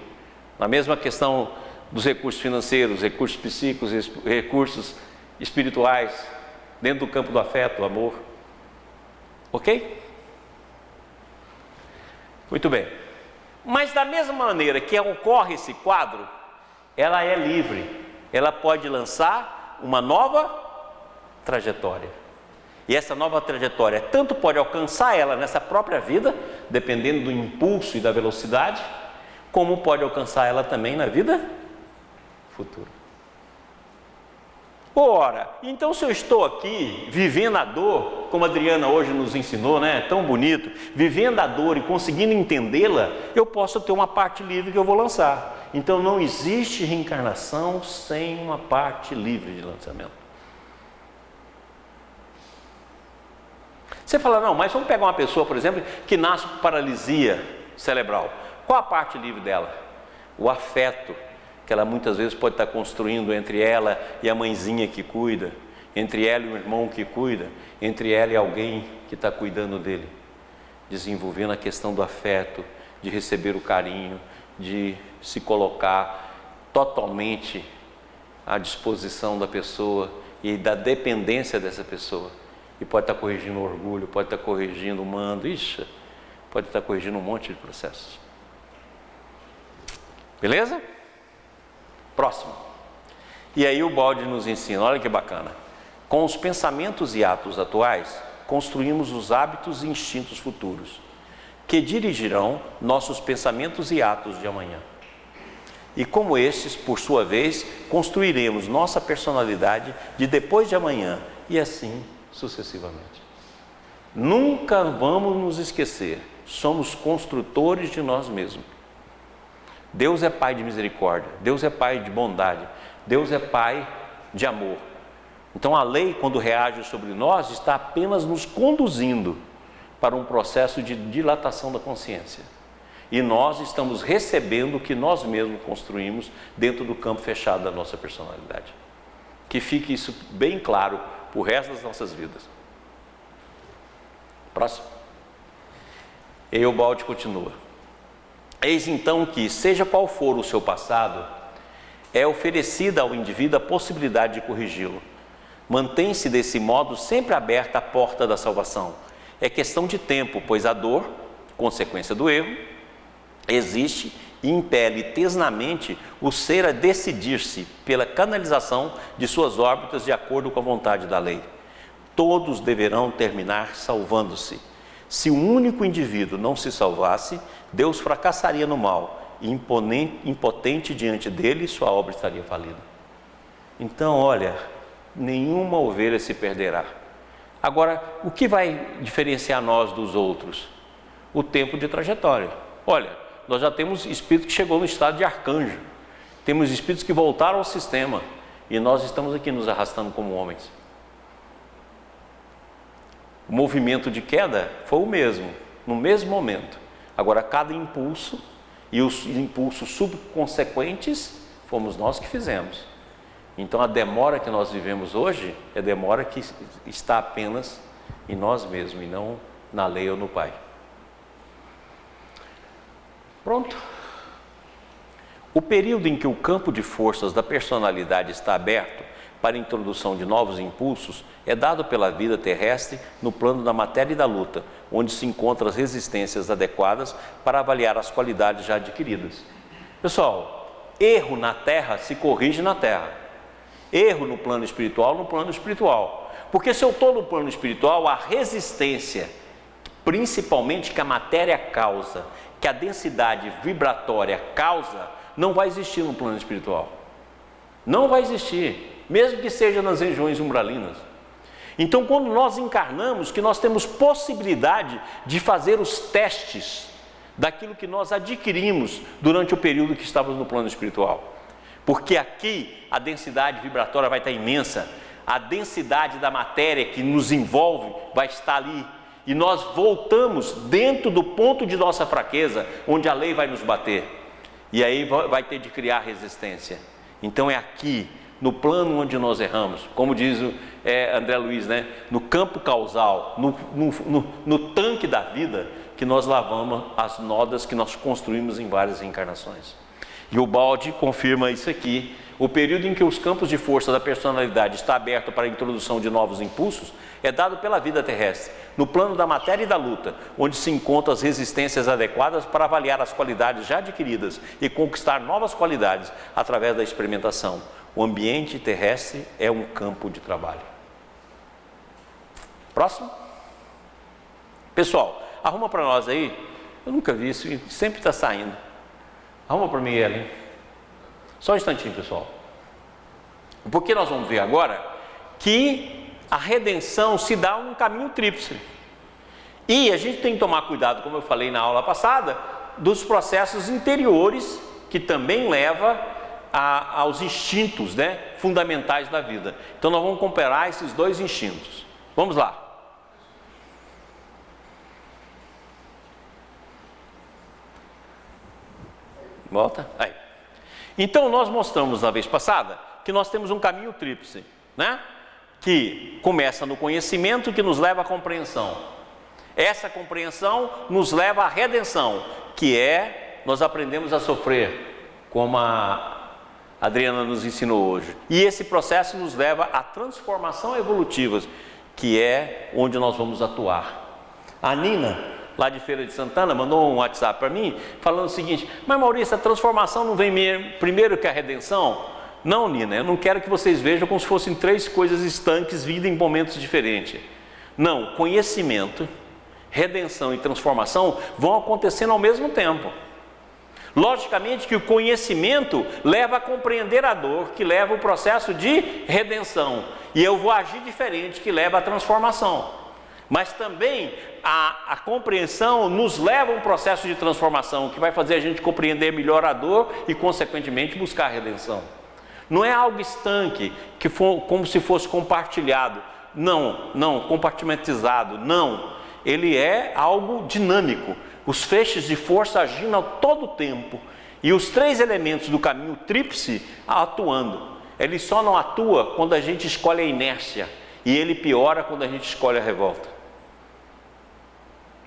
[SPEAKER 1] Na mesma questão dos recursos financeiros, recursos psíquicos, recursos espirituais, dentro do campo do afeto, do amor. Ok? Muito bem. Mas da mesma maneira que ocorre esse quadro, ela é livre. Ela pode lançar uma nova trajetória. E essa nova trajetória tanto pode alcançar ela nessa própria vida, dependendo do impulso e da velocidade, como pode alcançar ela também na vida futura. Ora, então se eu estou aqui vivendo a dor, como a Adriana hoje nos ensinou, né? Tão bonito, vivendo a dor e conseguindo entendê-la, eu posso ter uma parte livre que eu vou lançar. Então não existe reencarnação sem uma parte livre de lançamento. Você fala, não, mas vamos pegar uma pessoa, por exemplo, que nasce com paralisia cerebral. Qual a parte livre dela? O afeto que ela muitas vezes pode estar construindo entre ela e a mãezinha que cuida, entre ela e o irmão que cuida, entre ela e alguém que está cuidando dele, desenvolvendo a questão do afeto, de receber o carinho, de se colocar totalmente à disposição da pessoa e da dependência dessa pessoa. E pode estar corrigindo o orgulho, pode estar corrigindo o mando, pode estar corrigindo um monte de processos. Beleza? Próximo. E aí o Balde nos ensina, olha que bacana. Com os pensamentos e atos atuais, construímos os hábitos e instintos futuros, que dirigirão nossos pensamentos e atos de amanhã. E como estes, por sua vez, construiremos nossa personalidade de depois de amanhã, e assim sucessivamente. Nunca vamos nos esquecer, somos construtores de nós mesmos. Deus é Pai de misericórdia, Deus é Pai de bondade, Deus é Pai de amor. Então a lei, quando reage sobre nós, está apenas nos conduzindo para um processo de dilatação da consciência. E nós estamos recebendo o que nós mesmos construímos dentro do campo fechado da nossa personalidade. Que fique isso bem claro para o resto das nossas vidas. Próximo. E o Balde continua. Eis então que, seja qual for o seu passado, é oferecida ao indivíduo a possibilidade de corrigi-lo. Mantém-se desse modo sempre aberta a porta da salvação. É questão de tempo, pois a dor, consequência do erro, existe e impele tesnamente o ser a decidir-se pela canalização de suas órbitas de acordo com a vontade da lei. Todos deverão terminar salvando-se. Se um único indivíduo não se salvasse, Deus fracassaria no mal, e impotente diante dele, sua obra estaria falida. Então, olha, nenhuma ovelha se perderá. Agora, o que vai diferenciar nós dos outros? O tempo de trajetória. Olha, nós já temos espírito que chegou no estado de arcanjo, temos espíritos que voltaram ao sistema, e nós estamos aqui nos arrastando como homens. O movimento de queda foi o mesmo, no mesmo momento. Agora, cada impulso E os impulsos subconsequentes fomos nós que fizemos. Então a demora que nós vivemos hoje é demora que está apenas em nós mesmos e não na lei ou no Pai. Pronto. O período em que o campo de forças da personalidade está aberto para a introdução de novos impulsos é dado pela vida terrestre no plano da matéria e da luta, onde se encontram as resistências adequadas para avaliar as qualidades já adquiridas. Pessoal, erro na Terra se corrige na Terra. Erro no plano espiritual. Porque se eu estou no plano espiritual, a resistência, principalmente que a matéria causa, que a densidade vibratória causa, não vai existir no plano espiritual. Não vai existir, mesmo que seja nas regiões umbralinas. Então, quando nós encarnamos, que nós temos possibilidade de fazer os testes daquilo que nós adquirimos durante o período que estávamos no plano espiritual. Porque aqui a densidade vibratória vai estar imensa, a densidade da matéria que nos envolve vai estar ali. E nós voltamos dentro do ponto de nossa fraqueza, onde a lei vai nos bater. E aí vai ter de criar resistência. Então é aqui, no plano onde nós erramos, como diz André Luiz, né? No campo causal, no tanque da vida, que nós lavamos as nodas que nós construímos em várias reencarnações. E o Baldi confirma isso aqui. O período em que os campos de força da personalidade está aberto para a introdução de novos impulsos é dado pela vida terrestre, no plano da matéria e da luta, onde se encontram as resistências adequadas para avaliar as qualidades já adquiridas e conquistar novas qualidades através da experimentação. O ambiente terrestre é um campo de trabalho. Próximo. Pessoal, arruma para nós aí. Eu nunca vi isso, sempre está saindo. Arruma para mim, Ellen. Só um instantinho, pessoal. Porque nós vamos ver agora que a redenção se dá um caminho tríplice. E a gente tem que tomar cuidado, como eu falei na aula passada, dos processos interiores que também levam aos instintos, né, fundamentais da vida. Então nós vamos comparar esses dois instintos. Vamos lá. Volta. Aí. Então nós mostramos na vez passada que nós temos um caminho tríplice, né? Que começa no conhecimento, que nos leva à compreensão. Essa compreensão nos leva à redenção, que é nós aprendemos a sofrer, como a Adriana nos ensinou hoje. E esse processo nos leva à transformação evolutiva, que é onde nós vamos atuar. A Nina, lá de Feira de Santana, mandou um WhatsApp para mim, falando o seguinte: mas Maurício, a transformação não vem primeiro que a redenção? Não, Nina, eu não quero que vocês vejam como se fossem três coisas estanques vindo em momentos diferentes. Não, conhecimento, redenção e transformação vão acontecendo ao mesmo tempo. Logicamente que o conhecimento leva a compreender a dor, que leva o processo de redenção, e eu vou agir diferente, que leva à transformação. Mas também a compreensão nos leva a um processo de transformação, que vai fazer a gente compreender melhor a dor e, consequentemente, buscar a redenção. Não é algo estanque, que for como se fosse compartilhado, não, compartimentizado, não. Ele é algo dinâmico, os feixes de força agindo a todo tempo, e os três elementos do caminho tríplice atuando. Ele só não atua quando a gente escolhe a inércia, e ele piora quando a gente escolhe a revolta.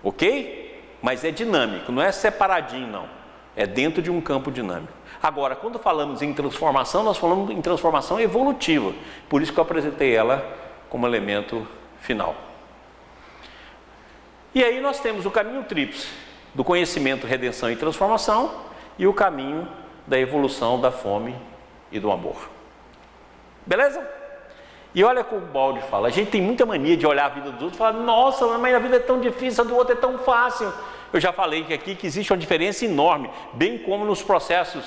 [SPEAKER 1] Ok? Mas é dinâmico, não é separadinho não, é dentro de um campo dinâmico. Agora, quando falamos em transformação, nós falamos em transformação evolutiva, por isso que eu apresentei ela como elemento final. E aí nós temos o caminho tríplice do conhecimento, redenção e transformação, e o caminho da evolução da fome e do amor. Beleza? E olha como o Baldi fala, a gente tem muita mania de olhar a vida dos outros e falar: nossa, mas a vida é tão difícil, a do outro é tão fácil. Eu já falei que aqui que existe uma diferença enorme, bem como nos processos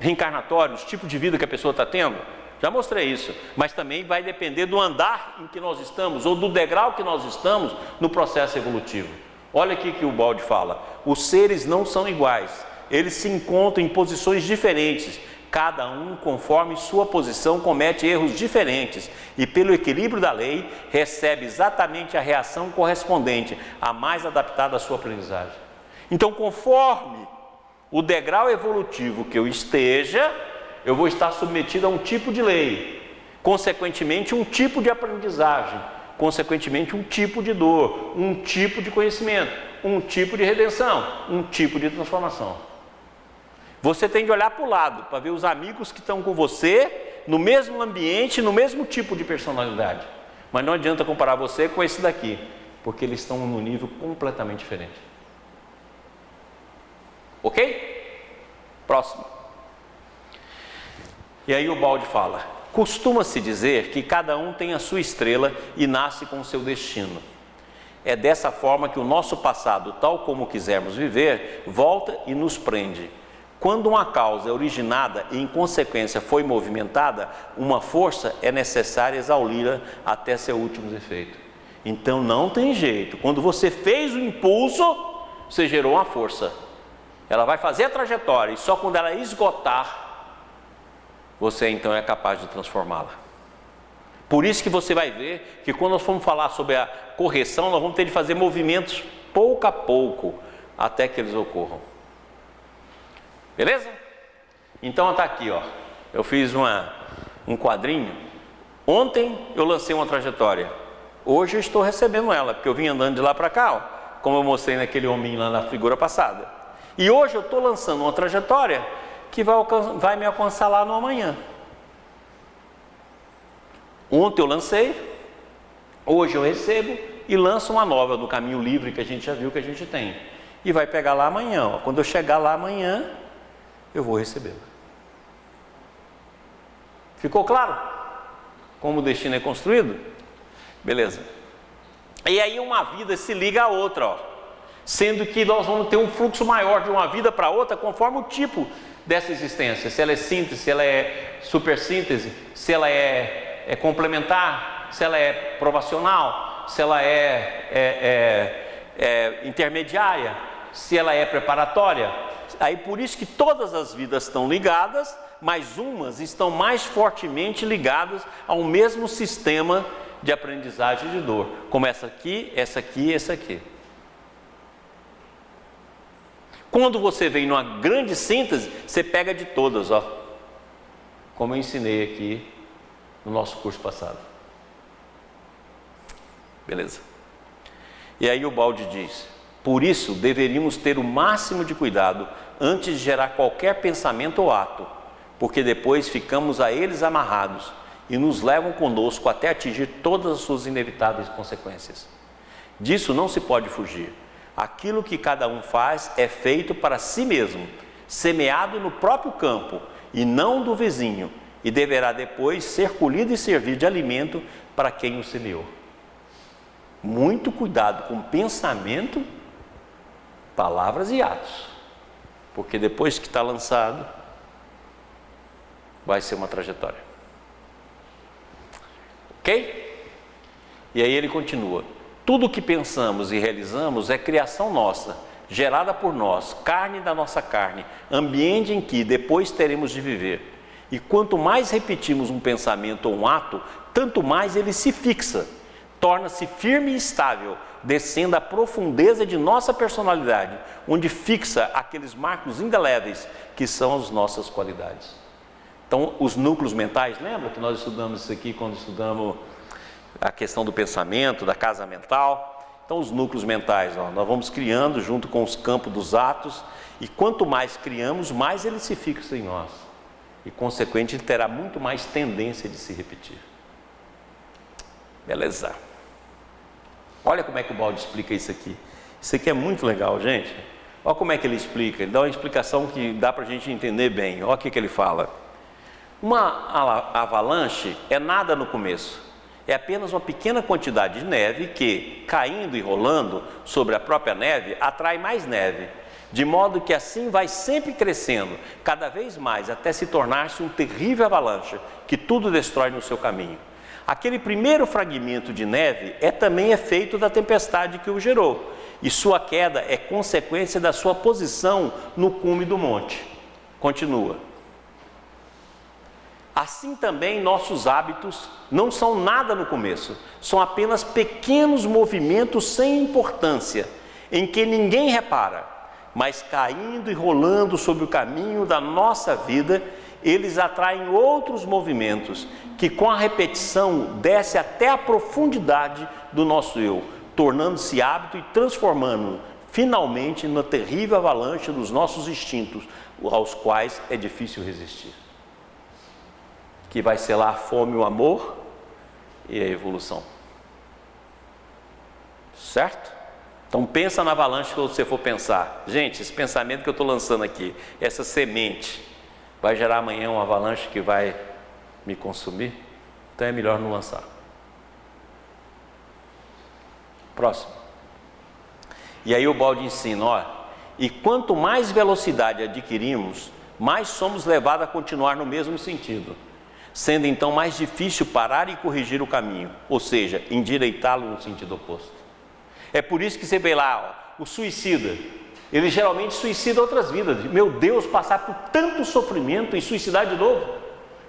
[SPEAKER 1] reencarnatórios, tipo de vida que a pessoa está tendo. Já mostrei isso, mas também vai depender do andar em que nós estamos, ou do degrau que nós estamos no processo evolutivo. Olha aqui que o Baldi fala: os seres não são iguais, eles se encontram em posições diferentes, cada um, conforme sua posição, comete erros diferentes e, pelo equilíbrio da lei, recebe exatamente a reação correspondente, a mais adaptada à sua aprendizagem. Então, conforme o degrau evolutivo que eu esteja, eu vou estar submetido a um tipo de lei, consequentemente um tipo de aprendizagem, consequentemente um tipo de dor, um tipo de conhecimento, um tipo de redenção, um tipo de transformação. Você tem de olhar para o lado, para ver os amigos que estão com você, no mesmo ambiente, no mesmo tipo de personalidade. Mas não adianta comparar você com esse daqui, porque eles estão num nível completamente diferente. Ok? Próximo. E aí o Balde fala: costuma-se dizer que cada um tem a sua estrela e nasce com o seu destino. É dessa forma que o nosso passado, tal como quisermos viver, volta e nos prende. Quando uma causa é originada e em consequência foi movimentada, uma força é necessária exauri-la até seu último efeito. Então não tem jeito, quando você fez o impulso, você gerou uma força. Ela vai fazer a trajetória e só quando ela esgotar, você então é capaz de transformá-la. Por isso que você vai ver que quando nós formos falar sobre a correção, nós vamos ter de fazer movimentos pouco a pouco, até que eles ocorram. Beleza? Então está aqui, ó. Eu fiz um quadrinho. Ontem eu lancei uma trajetória. Hoje eu estou recebendo ela, porque eu vim andando de lá para cá, ó, como eu mostrei naquele hominho lá na figura passada. E hoje eu estou lançando uma trajetória que vai me alcançar lá no amanhã. Ontem eu lancei, hoje eu recebo e lanço uma nova no caminho livre que a gente já viu que a gente tem. E vai pegar lá amanhã, ó. Quando eu chegar lá amanhã, eu vou recebê-la. Ficou claro? Como o destino é construído? Beleza. E aí uma vida se liga a outra, ó. Sendo que nós vamos ter um fluxo maior de uma vida para outra conforme o tipo dessa existência. Se ela é síntese, se ela é supersíntese, se ela é complementar, se ela é provacional, se ela é intermediária, se ela é preparatória. Aí por isso que todas as vidas estão ligadas, mas umas estão mais fortemente ligadas ao mesmo sistema de aprendizagem de dor, como essa aqui, essa aqui e essa aqui. Quando você vem numa grande síntese, você pega de todas, ó, como eu ensinei aqui no nosso curso passado. Beleza. E aí o Balde diz: por isso deveríamos ter o máximo de cuidado antes de gerar qualquer pensamento ou ato, porque depois ficamos a eles amarrados e nos levam conosco até atingir todas as suas inevitáveis consequências. Disso não se pode fugir. Aquilo que cada um faz é feito para si mesmo, semeado no próprio campo e não do vizinho, e deverá depois ser colhido e servir de alimento para quem o semeou. Muito cuidado com pensamento, palavras e atos, porque depois que está lançado, vai ser uma trajetória. Ok? E aí ele continua: tudo o que pensamos e realizamos é criação nossa, gerada por nós, carne da nossa carne, ambiente em que depois teremos de viver. E quanto mais repetimos um pensamento ou um ato, tanto mais ele se fixa, torna-se firme e estável, descendo à profundeza de nossa personalidade, onde fixa aqueles marcos indeléveis que são as nossas qualidades. Então, os núcleos mentais, lembra que nós estudamos isso aqui quando estudamos a questão do pensamento, da casa mental? Então, os núcleos mentais, ó, nós vamos criando junto com os campos dos atos, e quanto mais criamos, mais ele se fixa em nós. E, consequente, ele terá muito mais tendência de se repetir. Beleza. Olha como é que o Balde explica isso aqui. Isso aqui é muito legal, gente. Olha como é que ele explica. Ele dá uma explicação que dá para a gente entender bem. Olha o que ele fala. Uma avalanche é nada no começo. É apenas uma pequena quantidade de neve que, caindo e rolando sobre a própria neve, atrai mais neve. De modo que assim vai sempre crescendo, cada vez mais, até se tornar-se um terrível avalanche, que tudo destrói no seu caminho. Aquele primeiro fragmento de neve é também efeito da tempestade que o gerou, e sua queda é consequência da sua posição no cume do monte. Continua. Assim também nossos hábitos não são nada no começo, são apenas pequenos movimentos sem importância, em que ninguém repara. mas caindo e rolando sobre o caminho da nossa vida, eles atraem outros movimentos que com a repetição desce até a profundidade do nosso eu, tornando-se hábito e transformando finalmente na terrível avalanche dos nossos instintos, aos quais é difícil resistir. Que vai selar a fome, o amor e a evolução. Certo? Então pensa na avalanche quando você for pensar. Gente, esse pensamento que eu estou lançando aqui, essa semente, vai gerar amanhã uma avalanche que vai me consumir? Então é melhor não lançar. Próximo. E aí o Balde ensina, ó, e quanto mais velocidade adquirimos, mais somos levados a continuar no mesmo sentido, sendo então mais difícil parar e corrigir o caminho, ou seja, endireitá-lo no sentido oposto. É por isso que você vê lá, ó, o suicida, ele geralmente suicida outras vidas. Meu Deus, passar por tanto sofrimento e suicidar de novo.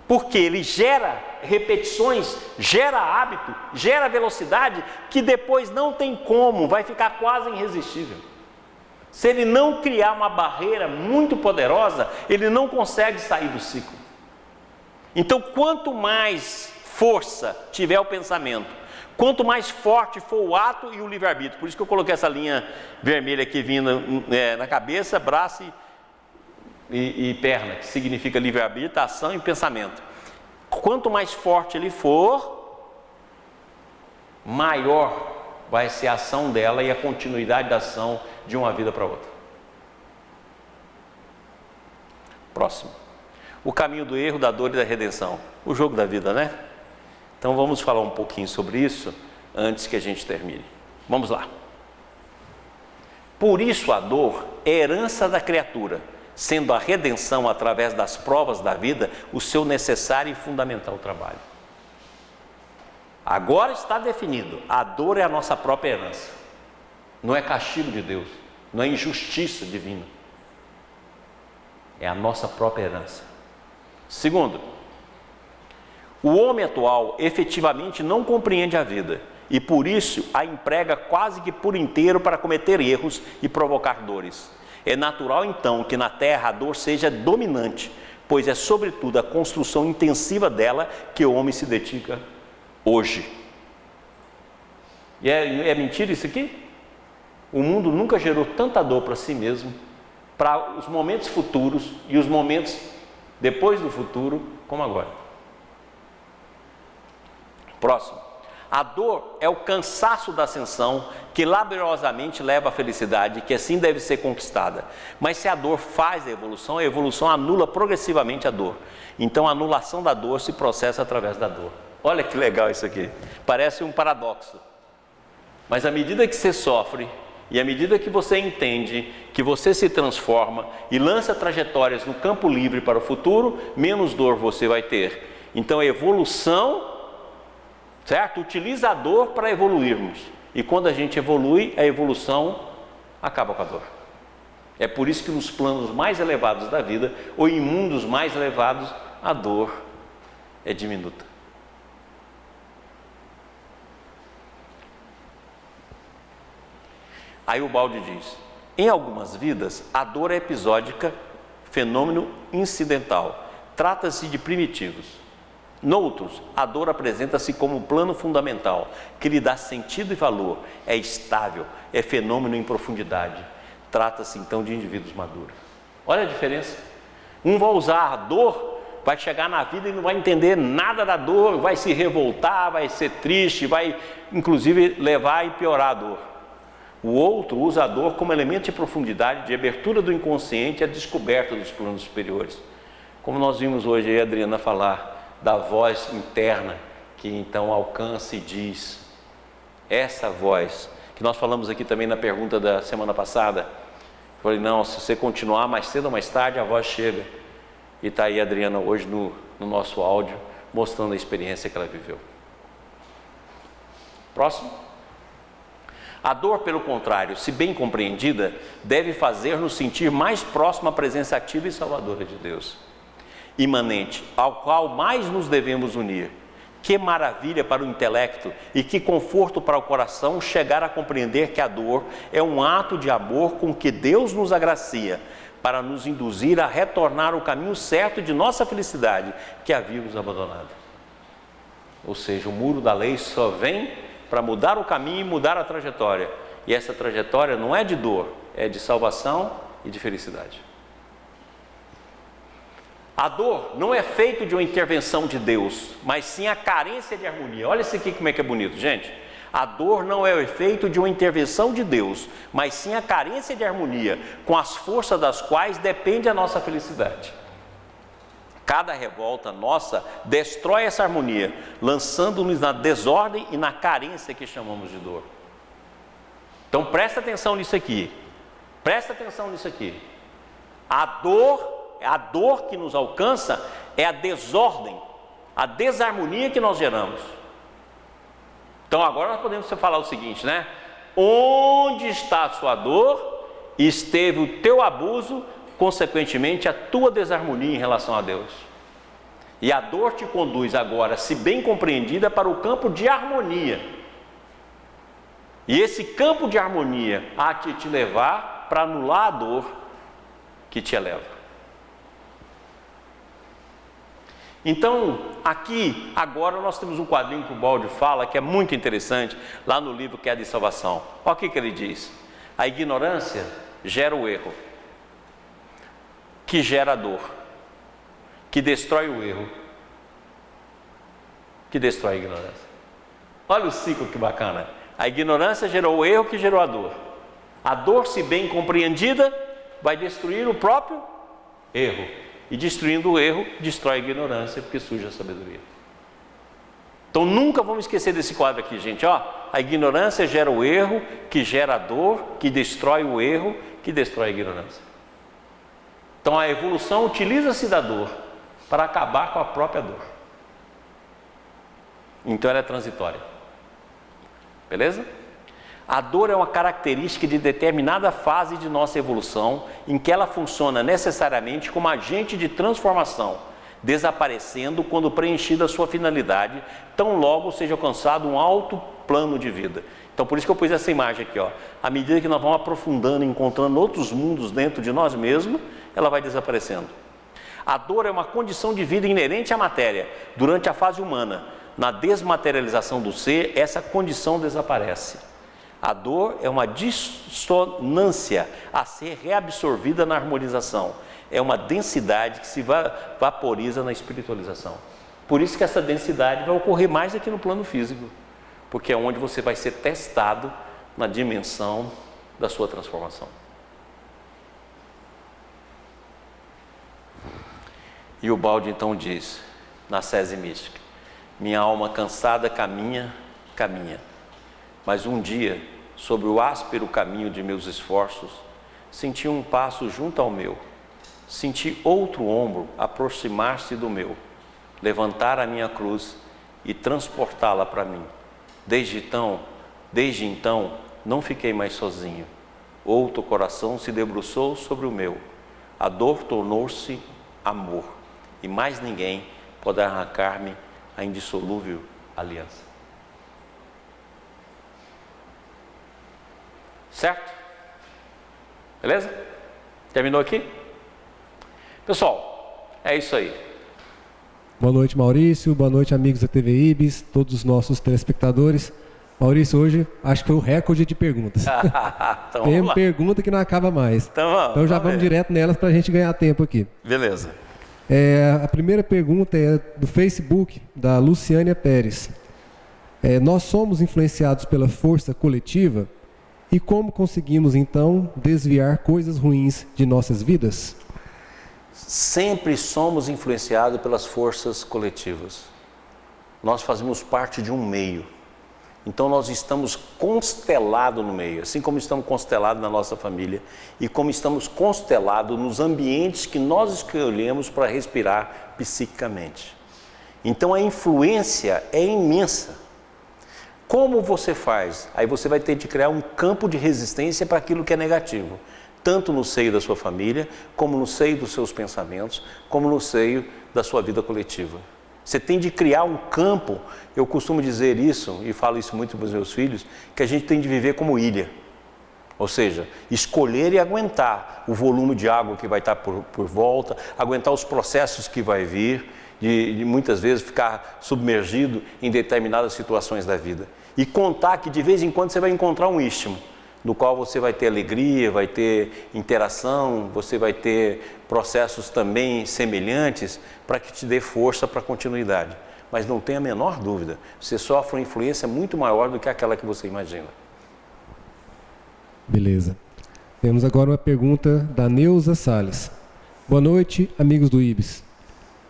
[SPEAKER 1] Porque ele gera repetições, gera hábito, gera velocidade, que depois não tem como, vai ficar quase irresistível. Se ele não criar uma barreira muito poderosa, ele não consegue sair do ciclo. Então, quanto mais força tiver o pensamento, quanto mais forte for o ato e o livre-arbítrio, por isso que eu coloquei essa linha vermelha aqui vindo na cabeça, braço e perna, que significa livre-arbítrio, ação e pensamento. Quanto mais forte ele for, maior vai ser a ação dela e a continuidade da ação de uma vida para outra. Próximo. O caminho do erro, da dor e da redenção. O jogo da vida, né? Então vamos falar um pouquinho sobre isso antes que a gente termine. Vamos lá. Por isso a dor é herança da criatura, sendo a redenção através das provas da vida o seu necessário e fundamental trabalho. Agora está definido, a dor é a nossa própria herança, não é castigo de Deus, não é injustiça divina, é a nossa própria herança. Segundo, o homem atual efetivamente não compreende a vida e por isso a emprega quase que por inteiro para cometer erros e provocar dores. É natural então que na terra a dor seja dominante, pois é sobretudo a construção intensiva dela que o homem se dedica hoje. E é mentira isso aqui? O mundo nunca gerou tanta dor para si mesmo, para os momentos futuros e os momentos depois do futuro, como agora. Próximo. A dor é o cansaço da ascensão que laboriosamente leva à felicidade, que assim deve ser conquistada. Mas se a dor faz a evolução anula progressivamente a dor. Então a anulação da dor se processa através da dor. Olha que legal isso aqui. Parece um paradoxo. Mas à medida que você sofre, e à medida que você entende que você se transforma e lança trajetórias no campo livre para o futuro, menos dor você vai ter. Então a evolução, certo? Utiliza a dor para evoluirmos. E quando a gente evolui, a evolução acaba com a dor. É por isso que nos planos mais elevados da vida, ou em mundos mais elevados, a dor é diminuta. Aí o Balde diz, em algumas vidas, a dor é episódica, fenômeno incidental. Trata-se de primitivos. Noutros, a dor apresenta-se como um plano fundamental, que lhe dá sentido e valor, é estável, é fenômeno em profundidade. Trata-se então de indivíduos maduros. Olha a diferença. Um vai usar a dor, vai chegar na vida e não vai entender nada da dor, vai se revoltar, vai ser triste, vai inclusive levar a piorar a dor. O outro usa a dor como elemento de profundidade, de abertura do inconsciente e a descoberta dos planos superiores. Como nós vimos hoje aí a Adriana falar, da voz interna que então alcança e diz, essa voz, que nós falamos aqui também na pergunta da semana passada, eu falei, não, se você continuar mais cedo ou mais tarde, a voz chega. E está aí a Adriana hoje no nosso áudio, mostrando a experiência que ela viveu. Próximo. A dor, pelo contrário, se bem compreendida, deve fazer-nos sentir mais próximo à presença ativa e salvadora de Deus, imanente, ao qual mais nos devemos unir, Que maravilha para o intelecto e que conforto para o coração chegar a compreender que a dor é um ato de amor com que Deus nos agracia para nos induzir a retornar ao caminho certo de nossa felicidade que havíamos abandonado. Ou seja, o muro da lei só vem para mudar o caminho e mudar a trajetória. E essa trajetória não é de dor, é de salvação e de felicidade. A dor não é feito de uma intervenção de Deus, mas sim a carência de harmonia. Olha isso aqui como é que é bonito, gente. A dor não é o efeito de uma intervenção de Deus, mas sim a carência de harmonia, com as forças das quais depende a nossa felicidade. Cada revolta nossa destrói essa harmonia, lançando-nos na desordem e na carência que chamamos de dor. Então presta atenção nisso aqui. Presta atenção nisso aqui. A dor que nos alcança é a desordem, a desarmonia que nós geramos. Então agora nós podemos falar o seguinte, né? Onde está a sua dor, esteve o teu abuso, consequentemente a tua desarmonia em relação a Deus. E a dor te conduz agora, se bem compreendida, para o campo de harmonia. E esse campo de harmonia há de te levar para anular a dor que te eleva. Então, aqui, agora nós temos um quadrinho que o Baldi fala, que é muito interessante, lá no livro que é de salvação. Olha o que ele diz. A ignorância gera o erro, que gera a dor, que destrói o erro, que destrói a ignorância. Olha o ciclo que bacana. A ignorância gerou o erro que gerou a dor. A dor, se bem compreendida, vai destruir o próprio erro. E destruindo o erro, destrói a ignorância, porque suja a sabedoria. Então nunca vamos esquecer desse quadro aqui, gente. Ó, a ignorância gera o erro, que gera a dor, que destrói o erro, que destrói a ignorância. Então a evolução utiliza-se da dor para acabar com a própria dor. Então ela é transitória. Beleza? A dor é uma característica de determinada fase de nossa evolução, em que ela funciona necessariamente como agente de transformação, desaparecendo quando preenchida a sua finalidade, tão logo seja alcançado um alto plano de vida. Então por isso que eu pus essa imagem aqui, ó. À medida que nós vamos aprofundando, encontrando outros mundos dentro de nós mesmos, ela vai desaparecendo. A dor é uma condição de vida inerente à matéria. Durante a fase humana, na desmaterialização do ser, essa condição desaparece. A dor é uma dissonância a ser reabsorvida na harmonização. É uma densidade que se vaporiza na espiritualização. Por isso que essa densidade vai ocorrer mais aqui no plano físico, porque é onde você vai ser testado na dimensão da sua transformação. E o Baldi então diz, na sese mística: minha alma cansada caminha, caminha, mas um dia, sobre o áspero caminho de meus esforços, senti um passo junto ao meu, senti outro ombro aproximar-se do meu, levantar a minha cruz e transportá-la para mim. Desde então, não fiquei mais sozinho. Outro coração se debruçou sobre o meu. A dor tornou-se amor, e mais ninguém pode arrancar-me a indissolúvel aliança. Certo? Beleza? Terminou aqui? Pessoal, é isso aí.
[SPEAKER 3] Boa noite, Maurício. Boa noite, amigos da TV Ibis, todos os nossos telespectadores. Maurício, hoje acho que foi o recorde de perguntas.
[SPEAKER 1] Então,
[SPEAKER 3] tem pergunta que não acaba mais. Então já vamos direto nelas para a gente ganhar tempo aqui.
[SPEAKER 1] Beleza.
[SPEAKER 3] A primeira pergunta é do Facebook, da Luciânia Pérez. Nós somos influenciados pela força coletiva? E como conseguimos, então, desviar coisas ruins de nossas vidas?
[SPEAKER 1] Sempre somos influenciados pelas forças coletivas. Nós fazemos parte de um meio. Então nós estamos constelados no meio, assim como estamos constelados na nossa família e como estamos constelados nos ambientes que nós escolhemos para respirar psiquicamente. Então a influência é imensa. Como você faz? Aí você vai ter de criar um campo de resistência para aquilo que é negativo, tanto no seio da sua família, como no seio dos seus pensamentos, como no seio da sua vida coletiva. Você tem de criar um campo. Eu costumo dizer isso, e falo isso muito para os meus filhos, que a gente tem de viver como ilha. Ou seja, escolher e aguentar o volume de água que vai estar por volta, aguentar os processos que vai vir, de muitas vezes ficar submergido em determinadas situações da vida. E contar que de vez em quando você vai encontrar um istmo, no qual você vai ter alegria, vai ter interação, você vai ter processos também semelhantes para que te dê força para a continuidade. Mas não tenha a menor dúvida, você sofre uma influência muito maior do que aquela que você imagina.
[SPEAKER 3] Beleza. Temos agora uma pergunta da Neuza Salles. Boa noite, amigos do IBS.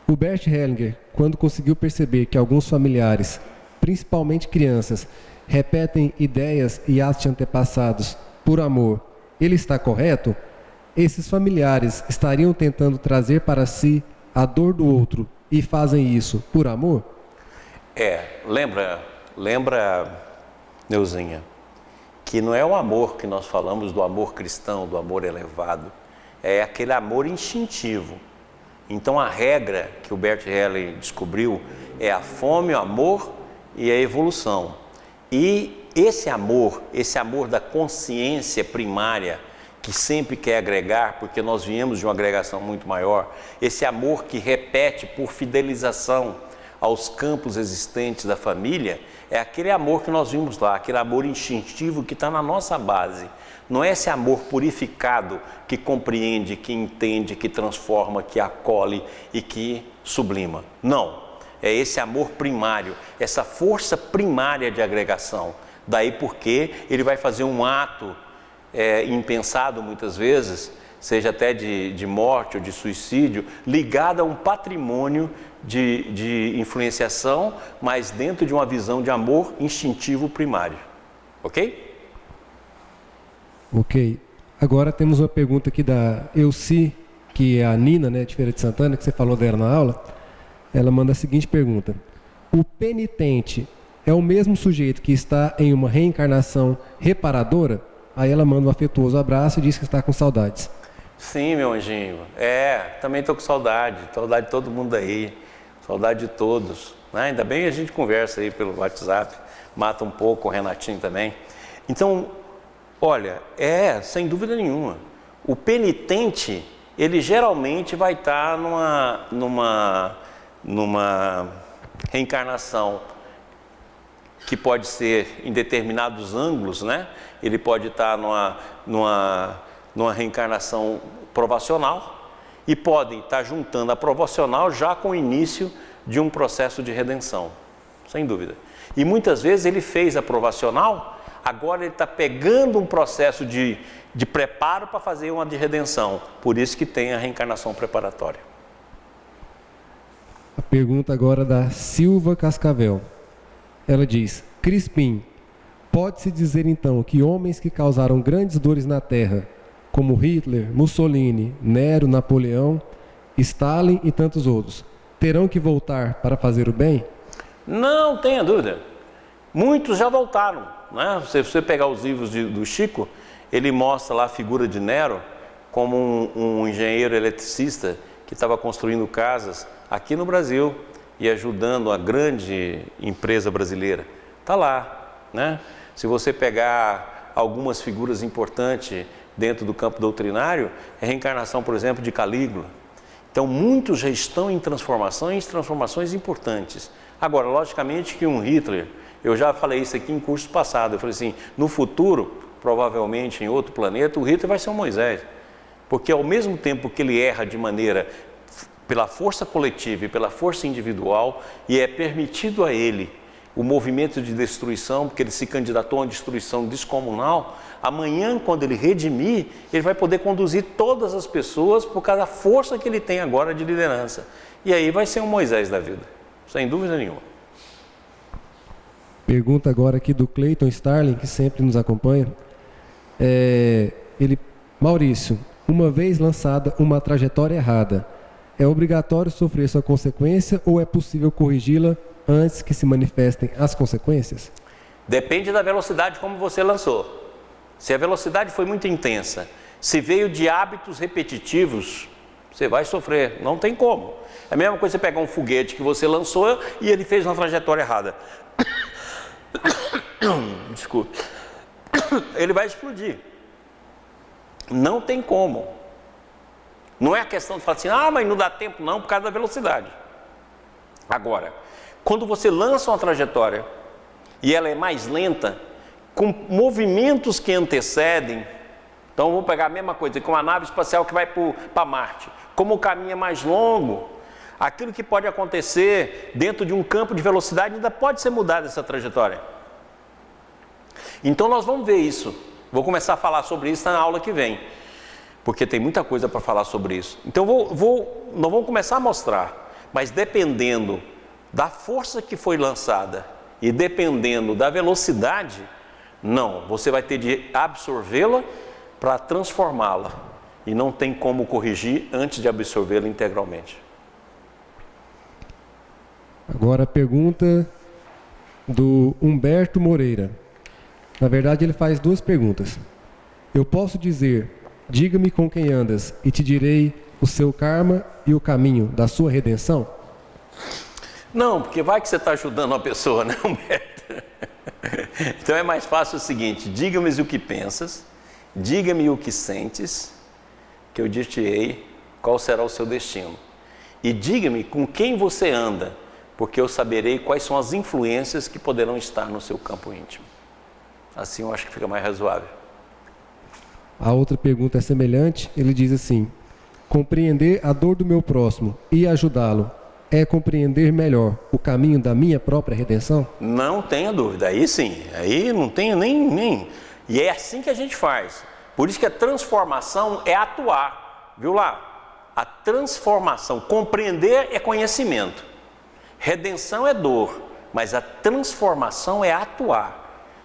[SPEAKER 3] O Bert Hellinger, quando conseguiu perceber que alguns familiares, principalmente crianças, repetem ideias e atos de antepassados por amor, ele está correto? Esses familiares estariam tentando trazer para si a dor do outro e fazem isso por amor?
[SPEAKER 1] Lembra, Neuzinha, que não é o amor que nós falamos do amor cristão, do amor elevado, é aquele amor instintivo. Então a regra que o Bert Hellinger descobriu é a fome, o amor e a evolução. E esse amor da consciência primária, que sempre quer agregar, porque nós viemos de uma agregação muito maior, esse amor que repete por fidelização aos campos existentes da família, é aquele amor que nós vimos lá, aquele amor instintivo que está na nossa base. Não é esse amor purificado que compreende, que entende, que transforma, que acolhe e que sublima. Não. É esse amor primário, essa força primária de agregação. Daí porque ele vai fazer um ato impensado muitas vezes, seja até de morte ou de suicídio, ligado a um patrimônio de influenciação, mas dentro de uma visão de amor instintivo primário. Ok?
[SPEAKER 3] Ok. Agora temos uma pergunta aqui da Elci, que é a Nina, né, de Feira de Santana, que você falou dela na aula. Ela manda a seguinte pergunta: o penitente é o mesmo sujeito que está em uma reencarnação reparadora? Aí ela manda um afetuoso abraço e diz que está com saudades.
[SPEAKER 1] Sim, meu anjinho. Também estou com saudade. Saudade de todo mundo aí. Saudade de todos. Né? Ainda bem que a gente conversa aí pelo WhatsApp. Mata um pouco o Renatinho também. Então, olha, sem dúvida nenhuma. O penitente, ele geralmente vai estar numa reencarnação que pode ser em determinados ângulos, né? Ele pode estar numa reencarnação provacional e podem estar juntando a provacional já com o início de um processo de redenção, sem dúvida. E muitas vezes ele fez a provacional, agora ele está pegando um processo de preparo para fazer uma de redenção, por isso que tem a reencarnação preparatória.
[SPEAKER 3] A pergunta agora da Silva Cascavel. Ela diz: Crispim, pode-se dizer então que homens que causaram grandes dores na Terra, como Hitler, Mussolini, Nero, Napoleão, Stalin e tantos outros, terão que voltar para fazer o bem?
[SPEAKER 1] Não tenha dúvida. Muitos já voltaram, né? Se você pegar os livros do Chico, ele mostra lá a figura de Nero como um engenheiro eletricista que estava construindo casas aqui no Brasil e ajudando a grande empresa brasileira. Está lá, né? Se você pegar algumas figuras importantes dentro do campo doutrinário, é a reencarnação, por exemplo, de Calígula. Então, muitos já estão em transformações importantes. Agora, logicamente que um Hitler, eu já falei isso aqui em curso passado, eu falei assim, no futuro, provavelmente em outro planeta, o Hitler vai ser um Moisés. Porque ao mesmo tempo que ele erra de maneira pela força coletiva e pela força individual, e é permitido a ele o movimento de destruição, porque ele se candidatou a uma destruição descomunal, amanhã, quando ele redimir, ele vai poder conduzir todas as pessoas por causa da força que ele tem agora de liderança. E aí vai ser um Moisés da vida, sem dúvida nenhuma.
[SPEAKER 3] Pergunta agora aqui do Clayton Starling, que sempre nos acompanha. Maurício, uma vez lançada uma trajetória errada, é obrigatório sofrer sua consequência ou é possível corrigi-la antes que se manifestem as consequências?
[SPEAKER 1] Depende da velocidade como você lançou. Se a velocidade foi muito intensa, se veio de hábitos repetitivos, Você vai sofrer, não tem como. É a mesma coisa você pegar um foguete que você lançou e ele fez uma trajetória errada. Desculpe. Ele vai explodir. Não tem como. Não é a questão de falar assim, mas não dá tempo não, por causa da velocidade. Agora, quando você lança uma trajetória e ela é mais lenta, com movimentos que antecedem, então vamos pegar a mesma coisa, com uma nave espacial que vai para Marte, como o caminho é mais longo, aquilo que pode acontecer dentro de um campo de velocidade ainda pode ser mudado essa trajetória. Então nós vamos ver isso, vou começar a falar sobre isso na aula que vem, porque tem muita coisa para falar sobre isso. Então nós vamos começar a mostrar, mas dependendo da força que foi lançada e dependendo da velocidade, não, você vai ter de absorvê-la para transformá-la e não tem como corrigir antes de absorvê-la integralmente.
[SPEAKER 3] Agora a pergunta do Humberto Moreira. Na verdade ele faz duas perguntas. Eu posso dizer, diga-me com quem andas e te direi o seu karma e o caminho da sua redenção?
[SPEAKER 1] Não, porque vai que você está ajudando uma pessoa, né, Humberto? Então é mais fácil o seguinte, diga-me o que pensas, diga-me o que sentes, que eu dir-te-ei qual será o seu destino. E diga-me com quem você anda, porque eu saberei quais são as influências que poderão estar no seu campo íntimo. Assim eu acho que fica mais razoável.
[SPEAKER 3] A outra pergunta é semelhante, ele diz assim, compreender a dor do meu próximo e ajudá-lo é compreender melhor o caminho da minha própria redenção?
[SPEAKER 1] Não tenha dúvida, aí sim, aí não tenho nem... E é assim que a gente faz. Por isso que a transformação é atuar, viu lá? A transformação, compreender é conhecimento. Redenção é dor, mas a transformação é atuar.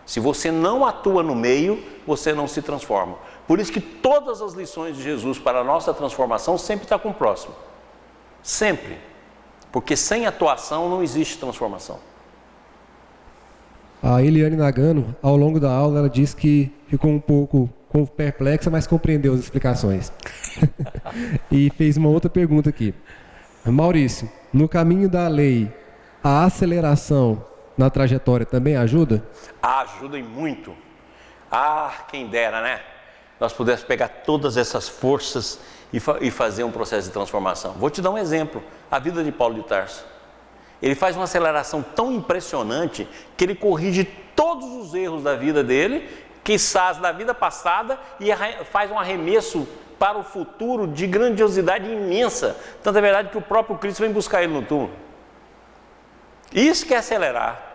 [SPEAKER 1] Se você não atua no meio, você não se transforma. Por isso que todas as lições de Jesus para a nossa transformação sempre está com o próximo. Sempre. Porque sem atuação não existe transformação.
[SPEAKER 3] A Eliane Nagano, ao longo da aula, ela disse que ficou um pouco perplexa, mas compreendeu as explicações. E fez uma outra pergunta aqui. Maurício, no caminho da lei, a aceleração na trajetória também ajuda?
[SPEAKER 1] Ajuda e muito. Quem dera, né? Nós pudéssemos pegar todas essas forças e fazer um processo de transformação. Vou te dar um exemplo, a vida de Paulo de Tarso. Ele faz uma aceleração tão impressionante que ele corrige todos os erros da vida dele, quiçás da vida passada, e faz um arremesso para o futuro de grandiosidade imensa. Tanto é verdade que o próprio Cristo vem buscar ele no túmulo. Isso que é acelerar.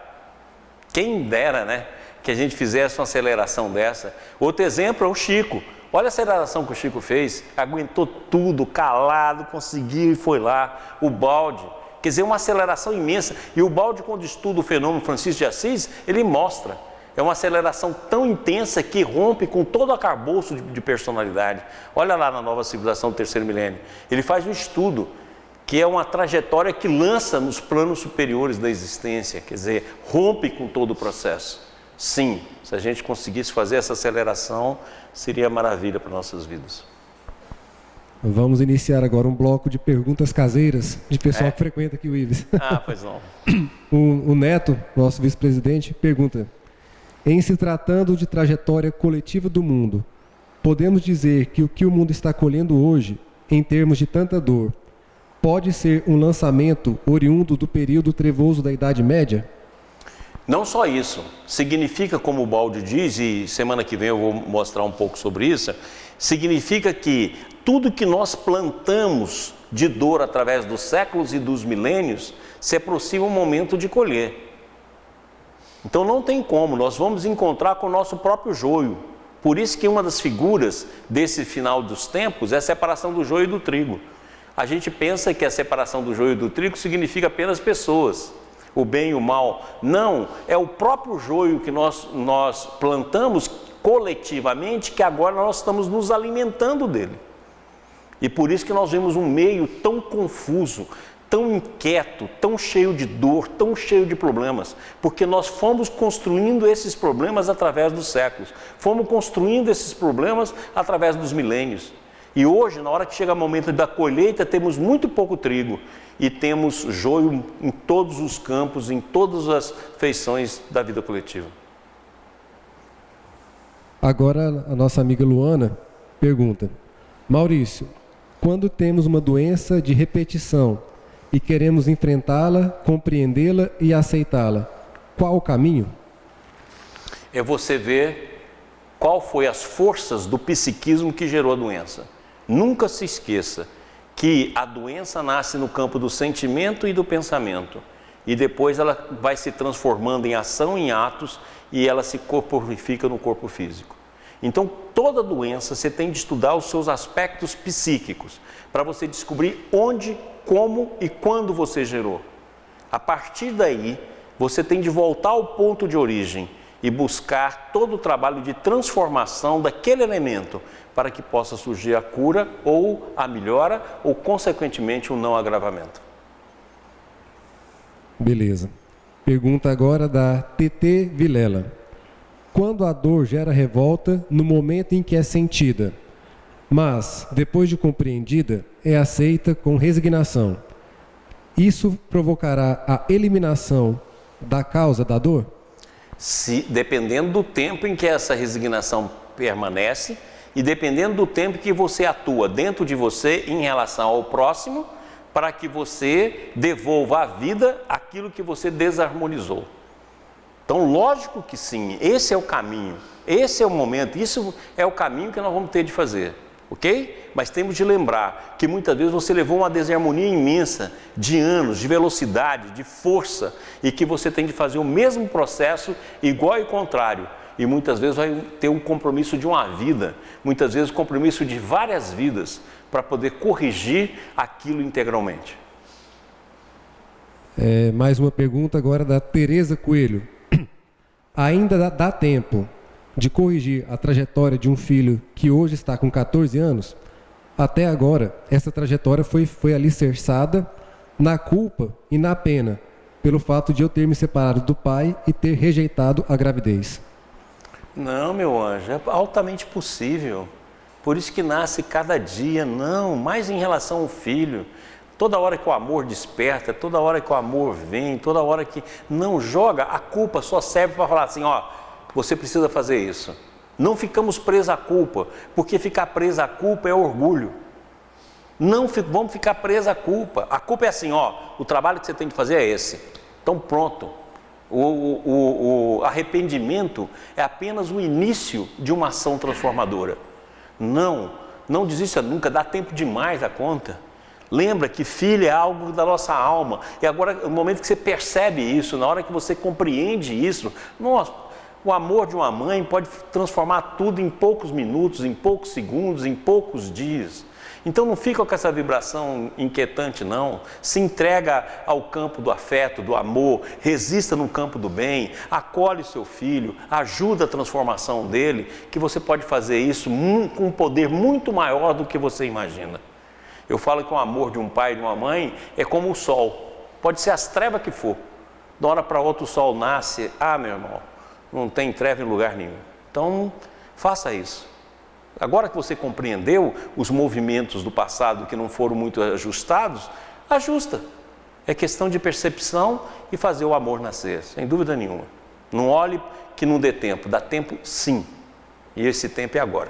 [SPEAKER 1] Quem dera, né? Que a gente fizesse uma aceleração dessa. Outro exemplo é o Chico. Olha a aceleração que o Chico fez, aguentou tudo, calado, conseguiu e foi lá. O Balde, quer dizer, uma aceleração imensa. E o Balde, quando estuda o fenômeno Francisco de Assis, ele mostra. É uma aceleração tão intensa que rompe com todo o arcabouço de personalidade. Olha lá na Nova Civilização do Terceiro Milênio. Ele faz um estudo que é uma trajetória que lança nos planos superiores da existência, quer dizer, rompe com todo o processo. Sim, se a gente conseguisse fazer essa aceleração, seria maravilha para nossas vidas.
[SPEAKER 3] Vamos iniciar agora um bloco de perguntas caseiras de pessoal que frequenta aqui o Ibis.
[SPEAKER 1] Pois não.
[SPEAKER 3] O Neto, nosso vice-presidente, pergunta: em se tratando de trajetória coletiva do mundo, podemos dizer que o que o mundo está colhendo hoje, em termos de tanta dor, pode ser um lançamento oriundo do período trevoso da Idade Média?
[SPEAKER 1] Não só isso, significa, como o Balde diz, e semana que vem eu vou mostrar um pouco sobre isso, significa que tudo que nós plantamos de dor através dos séculos e dos milênios, se aproxima o momento de colher. Então não tem como, nós vamos encontrar com o nosso próprio joio. Por isso que uma das figuras desse final dos tempos é a separação do joio e do trigo. A gente pensa que a separação do joio e do trigo significa apenas pessoas, o bem e o mal. Não, é o próprio joio que nós plantamos coletivamente, que agora nós estamos nos alimentando dele. E por isso que nós vemos um meio tão confuso, tão inquieto, tão cheio de dor, tão cheio de problemas, porque nós fomos construindo esses problemas através dos séculos, fomos construindo esses problemas através dos milênios. E hoje, na hora que chega o momento da colheita, temos muito pouco trigo e temos joio em todos os campos, em todas as feições da vida coletiva.
[SPEAKER 3] Agora a nossa amiga Luana pergunta: Maurício, quando temos uma doença de repetição e queremos enfrentá-la, compreendê-la e aceitá-la, qual o caminho?
[SPEAKER 1] É você ver qual foi as forças do psiquismo que gerou a doença. Nunca se esqueça que a doença nasce no campo do sentimento e do pensamento, e depois ela vai se transformando em ação, em atos, e ela se corporifica no corpo físico. Então, toda doença você tem de estudar os seus aspectos psíquicos, para você descobrir onde, como e quando você gerou. A partir daí, você tem de voltar ao ponto de origem e buscar todo o trabalho de transformação daquele elemento para que possa surgir a cura ou a melhora ou, consequentemente, um não agravamento.
[SPEAKER 3] Beleza. Pergunta agora da TT Vilela. Quando a dor gera revolta no momento em que é sentida, mas, depois de compreendida, é aceita com resignação, isso provocará a eliminação da causa da dor?
[SPEAKER 1] Dependendo do tempo em que essa resignação permanece e dependendo do tempo que você atua dentro de você em relação ao próximo, para que você devolva à vida aquilo que você desarmonizou. Então, lógico que sim, esse é o caminho, esse é o momento, isso é o caminho que nós vamos ter de fazer, ok? Mas temos de lembrar que muitas vezes você levou uma desarmonia imensa de anos, de velocidade, de força, e que você tem de fazer o mesmo processo igual e contrário. E muitas vezes vai ter um compromisso de uma vida, muitas vezes um compromisso de várias vidas, para poder corrigir aquilo integralmente.
[SPEAKER 3] Mais uma pergunta agora da Tereza Coelho. Ainda dá tempo de corrigir a trajetória de um filho que hoje está com 14 anos? Até agora, essa trajetória foi alicerçada na culpa e na pena, pelo fato de eu ter me separado do pai e ter rejeitado a gravidez.
[SPEAKER 1] Não, meu anjo, é altamente possível. Por isso que nasce cada dia, não, mais em relação ao filho. Toda hora que o amor desperta, toda hora que o amor vem, toda hora que não joga, a culpa só serve para falar assim, ó, você precisa fazer isso. Não ficamos presos à culpa, porque ficar preso à culpa é orgulho. Não vamos ficar presos à culpa. A culpa é assim, ó, o trabalho que você tem de fazer é esse. Então pronto. O arrependimento é apenas o início de uma ação transformadora. Não desista nunca, dá tempo demais a conta. Lembra que filho é algo da nossa alma. E agora, no momento que você percebe isso, na hora que você compreende isso, nossa, o amor de uma mãe pode transformar tudo em poucos minutos, em poucos segundos, em poucos dias. Então não fica com essa vibração inquietante, não. Se entrega ao campo do afeto, do amor, resista no campo do bem, acolhe seu filho, ajuda a transformação dele, que você pode fazer isso com um poder muito maior do que você imagina. Eu falo que o amor de um pai e de uma mãe é como o sol, pode ser as trevas que for. De uma hora para outra o sol nasce, meu irmão, não tem treva em lugar nenhum. Então, faça isso. Agora que você compreendeu os movimentos do passado que não foram muito ajustados, ajusta. É questão de percepção e fazer o amor nascer, sem dúvida nenhuma. Não olhe que não dê tempo, dá tempo sim. E esse tempo é agora.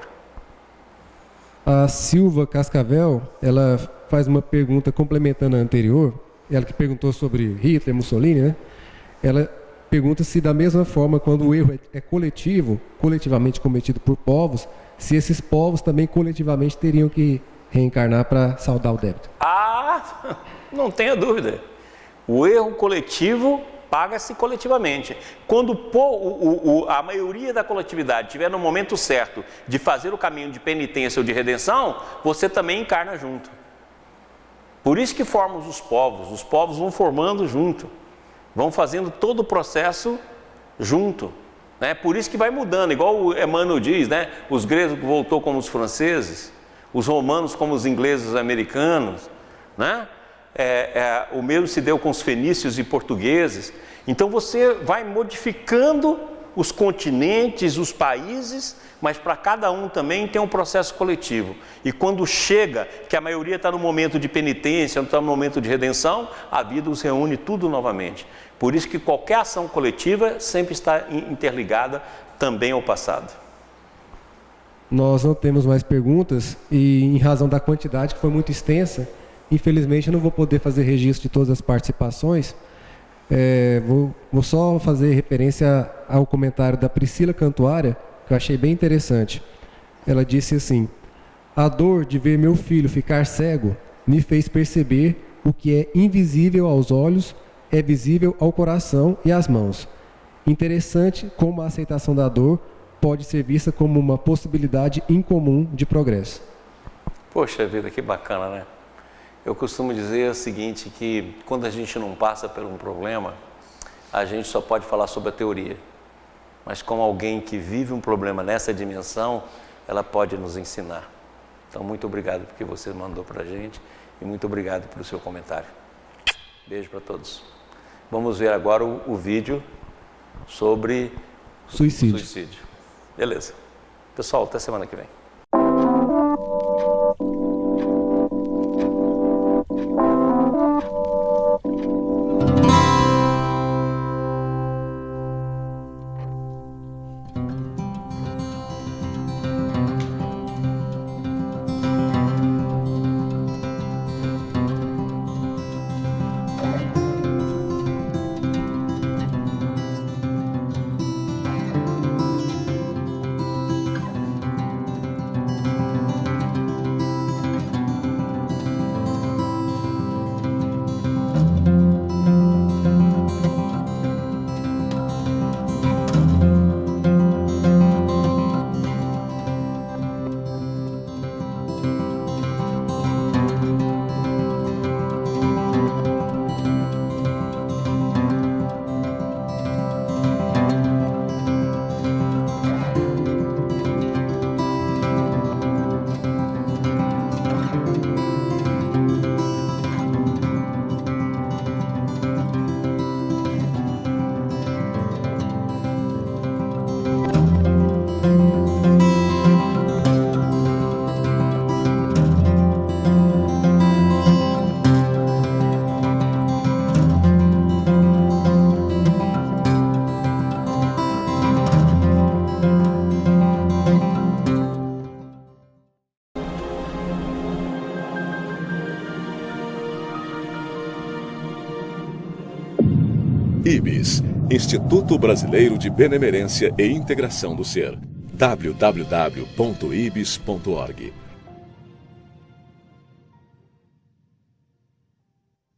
[SPEAKER 3] A Silva Cascavel, ela faz uma pergunta complementando a anterior, ela que perguntou sobre Hitler, Mussolini, né? Ela pergunta se da mesma forma, quando o erro é coletivo, coletivamente cometido por povos, se esses povos também coletivamente teriam que reencarnar para saldar o débito.
[SPEAKER 1] Não tenha dúvida. O erro coletivo paga-se coletivamente. Quando a maioria da coletividade estiver no momento certo de fazer o caminho de penitência ou de redenção, você também encarna junto. Por isso que formamos os povos vão formando junto, vão fazendo todo o processo junto. Né? Por isso que vai mudando, igual o Emmanuel diz, né? Os gregos voltou como os franceses, os romanos como os ingleses e os americanos, né? O mesmo se deu com os fenícios e portugueses. Então você vai modificando os continentes, os países, mas para cada um também tem um processo coletivo. E quando chega, que a maioria está no momento de penitência, não está no momento de redenção, a vida os reúne tudo novamente. Por isso que qualquer ação coletiva sempre está interligada também ao passado.
[SPEAKER 3] Nós não temos mais perguntas e, em razão da quantidade que foi muito extensa, infelizmente eu não vou poder fazer registro de todas as participações. Vou só fazer referência ao comentário da Priscila Cantuária, que eu achei bem interessante. Ela disse assim: a dor de ver meu filho ficar cego me fez perceber o que é invisível aos olhos é visível ao coração e às mãos. Interessante como a aceitação da dor pode ser vista como uma possibilidade incomum de progresso.
[SPEAKER 1] Poxa vida, que bacana, né? Eu costumo dizer o seguinte, que quando a gente não passa por um problema, a gente só pode falar sobre a teoria. Mas como alguém que vive um problema nessa dimensão, ela pode nos ensinar. Então, muito obrigado porque você mandou para a gente e muito obrigado pelo seu comentário. Beijo para todos. Vamos ver agora o vídeo sobre suicídio. Beleza. Pessoal, até semana que vem.
[SPEAKER 4] IBS, Instituto Brasileiro de Benemerência e Integração do Ser. www.ibis.org